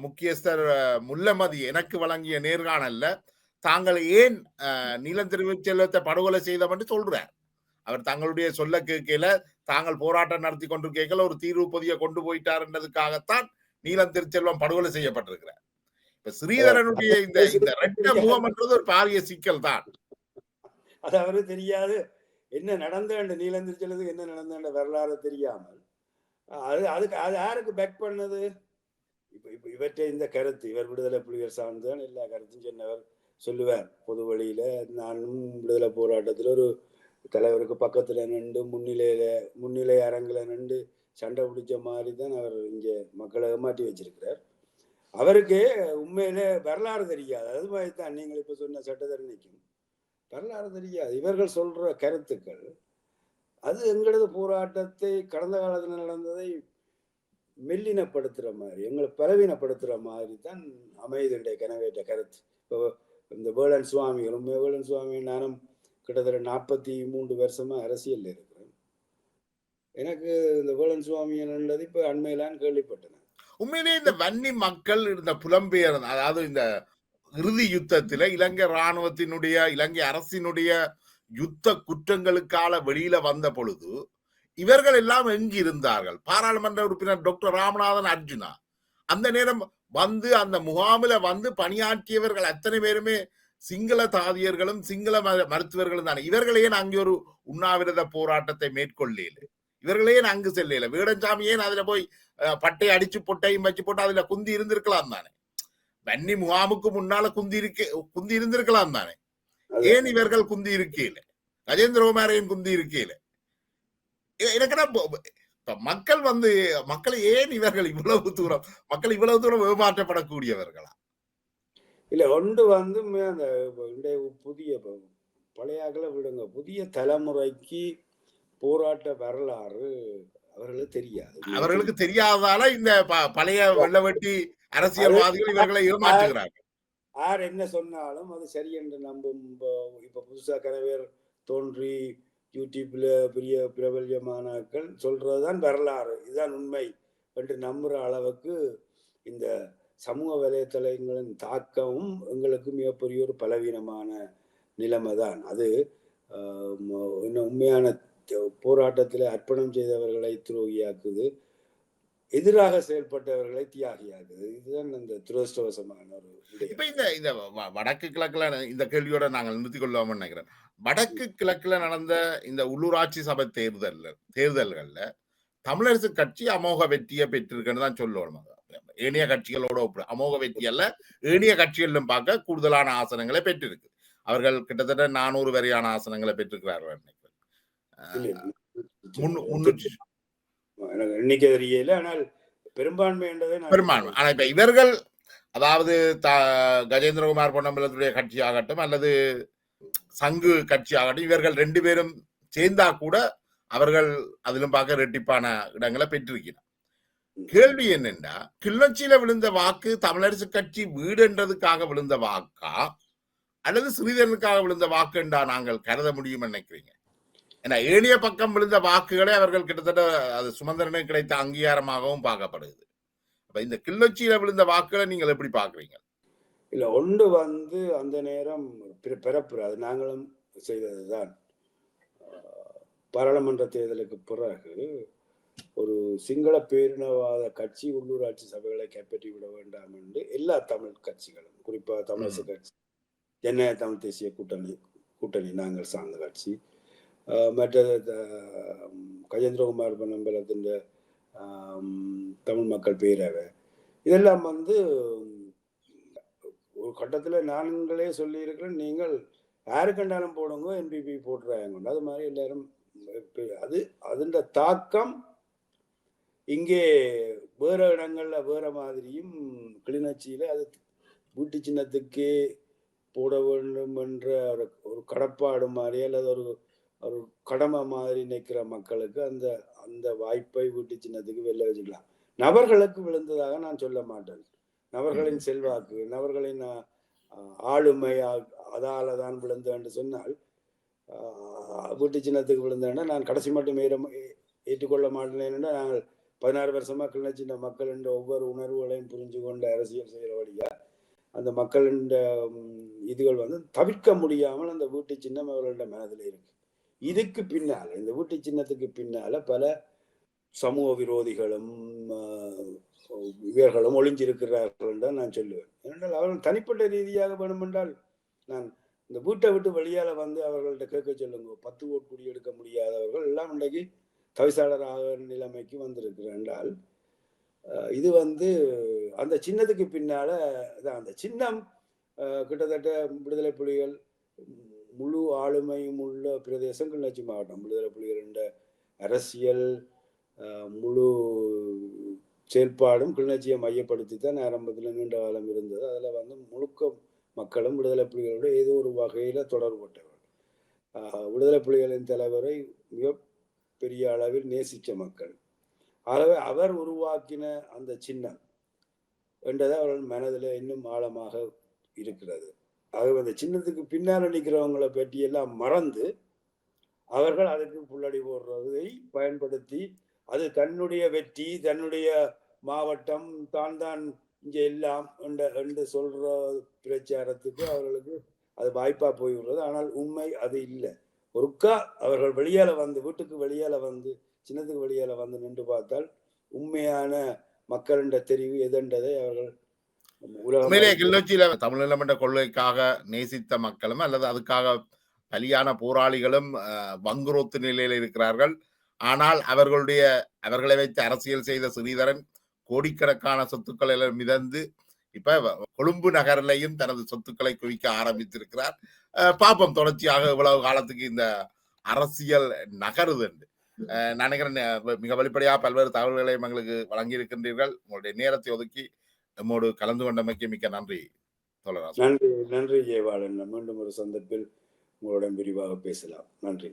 முக்கியஸ்தர் முல்லமதி எனக்கு வழங்கிய நேர்காணல்ல தாங்கள் ஏன் நீலன் திருச்செல்வத்தை படுகொலை செய்தோம் என்று சொல்றார். அவர் தங்களுடைய சொல்ல கேட்கல, தாங்கள் போராட்டம் நடத்தி கொண்டு கேட்கல, ஒரு தீர்வு பொதிய கொண்டு போயிட்டார் என்றதுக்காகத்தான் நீலன் திருச்செல்வம் படுகொலை செய்யப்பட்டிருக்கிறார். இப்ப ஸ்ரீதரனுடைய இந்த ரெட்ட முகம் என்றது ஒரு பாரிய சிக்கல் தான். அது அவருக்கு தெரியாது என்ன நடந்த நீலன் திருச்செல்வத்துக்கு என்ன நடந்த வரலாறு தெரியாமல் அதுக்கு அது யாருக்கு பேக் பண்ணது? இப்ப இவற்றை இந்த கருத்து இவர் விடுதலை புலிகள் சார்ந்தான் எல்லா கருத்தும் சொன்னவர் சொல்லுவார் பொது வழியில. நானும் விடுதலை போராட்டத்தில் ஒரு தலைவருக்கு பக்கத்துல நின்று முன்னிலை அரங்குல நின்று சண்டை பிடிச்ச மாதிரி தான் அவர் இங்க மக்களை ஏமாற்றி வச்சிருக்கிறார். அவருக்கு உண்மையிலே வரலாறு தெரியாது. அது மாதிரி தான் நீங்கள் இப்ப சொன்ன சட்டத்தரணிக்கும் வரலாறு தெரியாது. இவர்கள் சொல்ற கருத்துக்கள் அது எங்களது போராட்டத்தை கடந்த காலத்தில் நடந்ததை மெல்லினப்படுத்துற மாதிரி, எங்களை பலவீனப்படுத்துற மாதிரி தான் அமைதியுடைய கனவேற்ற கருத்து. இப்போ இந்த வேளன் சுவாமிகளும் வேளன் சுவாமி நானும் கிட்டத்தட்ட 43 வருஷமா அரசியல் இருக்கிறேன். எனக்கு இந்த வேளன் சுவாமி என்னது இப்ப அண்மையிலான் கேள்விப்பட்டேன். உண்மையிலேயே இந்த வன்னி மக்கள் இந்த புலம்பெயர், அதாவது இந்த இறுதி யுத்தத்தில இலங்கை ராணுவத்தினுடைய இலங்கை அரசினுடைய யுத்த குற்றங்களுக்கால வெளியில வந்த பொழுது இவர்கள் எல்லாம் எங்கு இருந்தார்கள்? பாராளுமன்ற உறுப்பினர் டாக்டர் ராமநாதன் அர்ஜுனா அந்த நேரம் வந்து அந்த முகாமில வந்து பணியாற்றியவர்கள் அத்தனை பேருமே சிங்கள தாதியர்களும் சிங்கள மருத்துவர்களும் தானே. இவர்களே அங்கே ஒரு உண்ணாவிரத போராட்டத்தை மேற்கொள்ளல, இவர்களே அங்கு செல்லல. வீடஞ்சாமி ஏன் அதுல போய் பட்டை அடிச்சு பொட்டையும் வச்சு போட்டு அதுல குந்தி இருந்திருக்கலாம் தானே. வன்னி முகாமுக்கு முன்னால குந்தி இருந்திருக்கலாம் தானே. ஏன் இவர்கள் குந்தி இருக்கையில? கஜேந்திரகுமாரையும் குந்தி இருக்கையில? எனக்கு மக்கள் வந்து மக்களை ஏன் இவர்கள் இவ்வளவு தூரம் ஏமாற்றப்படக்கூடியவர்களா? இல்ல ஒன்று வந்து அந்த புதிய பழையாக்களை விடுங்க, புதிய தலைமுறைக்கு போராட்ட வரலாறு அவர்களுக்கு தெரியாததால இந்த பழைய வெள்ளவெட்டி அரசியல்வாதிகள் இவர்களை ஏமாற்றுகிறார்கள். யார் என்ன சொன்னாலும் அது சரி என்று நம்பும். இப்ப புதுசா கனவேர் தோன்றி யூடியூப்ல பெரிய பிரபல்யமானாக்கள் சொல்றதுதான் வரலாறு, இதுதான் உண்மை என்று நம்புற அளவுக்கு இந்த சமூக வலைத்தளங்களின் தாக்கமும் எங்களுக்கு மிகப்பெரிய ஒரு பலவீனமான நிலைமை தான். அது உண்மையான போராட்டத்தில் அர்ப்பணம் செய்தவர்களை துரோகியாக்குது, எதிராக செயல்பட்டவர்களை தியாகியாக்குது. இதுதான் இந்த துரதிருஷ்டவசமான ஒரு. இப்ப இந்த வடக்கு கிழக்குல இந்த கேள்வியோட நாங்கள் நிறுத்திக் கொள்ளாம நினைக்கிறேன். வடக்கு கிழக்குல நடந்த இந்த உள்ளூராட்சி சபை தேர்தல்கள்ல தமிழரசு கட்சி அமோக வெற்றியை பெற்றிருக்குன்னு தான் சொல்லணும். ஏனைய கட்சிகளோட அமோக வெற்றி அல்ல, ஏனைய கட்சிகளிலும் பார்க்க கூடுதலான ஆசனங்களை பெற்றிருக்கு. அவர்கள் கிட்டத்தட்ட 400 வரையான ஆசனங்களை பெற்றிருக்கிறார்கள் நினைக்கிறேன். எண்ணிக்கை தெரியல, ஆனால் பெரும்பான்மை பெரும்பான்மை. ஆனா இப்ப இவர்கள், அதாவது கஜேந்திரகுமார் பொன்னம்பலத்துடைய கட்சி ஆகட்டும் அல்லது சங்கு கட்சி ஆகட்டும், இவர்கள் 2 பேரும் சேர்ந்தா கூட அவர்கள் அதிலும் பார்க்க ரெட்டிப்பான இடங்களை பெற்றிருக்கிறார். கேள்வி என்னென்றா, கிளிநொச்சியில விழுந்த வாக்கு தமிழரசு கட்சி வீடுன்றதுக்காக விழுந்த வாக்கா அல்லது ஸ்ரீதரனுக்காக விழுந்த வாக்கு என்றா நாங்கள் கருத முடியும் நினைக்கிறீங்க? ஏன்னா ஏனைய பக்கம் விழுந்த வாக்குகளை அவர்கள் கிட்டத்தட்ட அது சுமந்திரனுக்கு கிடைத்த அங்கீகாரமாகவும் பார்க்கப்படுது. அப்ப இந்த கிளிநொச்சியில விழுந்த வாக்குகளை நீங்கள் எப்படி பாக்குறீங்க? இல்ல ஒன்று வந்து அந்த நேரம் பிறப்பு அது நாங்களும் செய்ததுதான். பாராளுமன்ற தேர்தலுக்கு பிறகு ஒரு சிங்கள பேரினவாத கட்சி உள்ளூராட்சி சபைகளை கைப்பற்றி விட வேண்டாம் என்று எல்லா தமிழ் கட்சிகளும், குறிப்பாக தமிழரசு கட்சி, ஜனநாயக தமிழ் தேசிய கூட்டணி நாங்கள் சார்ந்த கட்சி, மற்றது கஜேந்திரகுமார் பொன்னம்பலத்தின் தமிழ் மக்கள் பேரவை, இதெல்லாம் வந்து ஒரு கட்டத்தில் நாங்களே சொல்லியிருக்கிறேன், நீங்கள் யாரு கண்டாலும் போடுங்க, என்பிபி போட்டுறாங்க. அது மாதிரி எல்லாரும் அது அதன் தாக்கம் இங்கே வேற இடங்கள்ல வேற மாதிரியும் கிளிநொச்சியில அது வீட்டு சின்னத்துக்கே போட வேண்டும் என்ற ஒரு கடப்பாடு மாதிரி அல்லது ஒரு கடமை மாதிரி நிற்கிற மக்களுக்கு அந்த அந்த வாய்ப்பை வீட்டு சின்னத்துக்கு வெளில வச்சுக்கலாம். நபர்களுக்கு விழுந்ததாக நான் சொல்ல மாட்டேன். நபர்களின் செல்வாக்கு, நபர்களின் ஆளுமை அதால தான் விழுந்த என்று சொன்னால், வீட்டு சின்னத்துக்கு விழுந்தேன்னா நான் கடைசி மட்டும் ஏற்றுக்கொள்ள மாட்டேன். நாங்கள் 16 வருஷமா கிளிநொச்சி மக்கள் என்ற ஒவ்வொரு உணர்வுகளையும் புரிஞ்சு கொண்டு அரசியல் செய்கிறபடியா அந்த மக்களின் இதுகள் வந்து தவிர்க்க முடியாமல் அந்த வீட்டு சின்னம் அவர்களோட மனதில் இருக்கு. இதுக்கு பின்னால, இந்த வீட்டு சின்னத்துக்கு பின்னால பல சமூக விரோதிகளும் இவர்களும் ஒளிஞ்சிருக்கிறார்கள் என்று நான் சொல்லுவேன். ஏனென்றால் அவர்கள் தனிப்பட்ட ரீதியாக வேணுமென்றால் நான் இந்த வீட்டை விட்டு வெளியால வந்து அவர்கள்ட்ட கேட்க சொல்லுங்க, 10 ஓட் குடியெடுக்க முடியாதவர்கள் எல்லாம் இன்றைக்கு தவிசாளராக நிலைமைக்கு வந்திருக்கிறேன் என்றால், இது வந்து அந்த சின்னத்துக்கு பின்னால அந்த சின்னம் கிட்டத்தட்ட விடுதலை புலிகள் முழு ஆளுமையும் உள்ள பிரதேசம் கிளிநொச்சி மாவட்டம். விடுதலை புலிகள் என்ற அரசியல் முழு செயல்பாடும் கிளிநொச்சியை மையப்படுத்தி தான் ஆரம்பத்தில் நீண்ட காலம் இருந்தது. அதில் வந்து முழுக்க மக்களும் விடுதலை புலிகளோட ஏதோ ஒரு வகையில் தொடர்பட்டவர்கள். விடுதலை புலிகளின் தலைவரை மிக பெரிய அளவில் நேசித்த மக்கள். ஆகவே அவர் உருவாக்கின அந்த சின்னம் என்றது அவர்கள் மனதில் இன்னும் ஆழமாக இருக்கிறது. ஆகவே அந்த சின்னத்துக்கு பின்னால் நிற்கிறவங்களை பற்றியெல்லாம் மறந்து அவர்கள் அதுக்கு புள்ளடி போடுறதை பயன்படுத்தி அது தன்னுடைய வெற்றி, தன்னுடைய மாவட்டம், தான் இங்கே எல்லாம் என்று சொல்ற பிரச்சாரத்துக்கு அவர்களுக்கு அது வாய்ப்பா போய்விடுறது. ஆனால் உண்மை அது இல்லை. ஒருக்கா அவர்கள் வெளியால வந்து, வீட்டுக்கு வெளியால வந்து, சின்னத்துக்கு வெளியால வந்து நின்று பார்த்தால் உண்மையான மக்களின் தெரிவு எதென்றதை அவர்கள் உண்மையிலே உலகம் கிளிநொச்சியில தமிழீழம் என்ற கொள்கைக்காக நேசித்த மக்களும் அல்லது அதுக்காக பலியான போராளிகளும் வங்குரோத்து நிலையில் இருக்கிறார்கள். ஆனால் அவர்களை வைத்து அரசியல் செய்த ஸ்ரீதரன் கோடிக்கணக்கான சொத்துக்களை மிதந்து இப்ப கொழும்பு நகரிலையும் தனது சொத்துக்களை குவிக்க ஆரம்பித்திருக்கிறார். பாப்போம் தொடர்ச்சியாக இவ்வளவு காலத்துக்கு இந்த அரசியல் நகருது என்று நினைக்கிறேன். மிக வெளிப்படையாக பல்வேறு தகவல்களை எங்களுக்கு வழங்கி இருக்கின்றீர்கள். உங்களுடைய நேரத்தை ஒதுக்கி நம்மோடு கலந்து கொண்டமைக்கு மிக்க நன்றி தோழராஜ். நன்றி, நன்றி ஜெயபாலன். மீண்டும் ஒரு சந்தர்ப்பில் உங்களுடன் விரிவாக பேசலாம். நன்றி.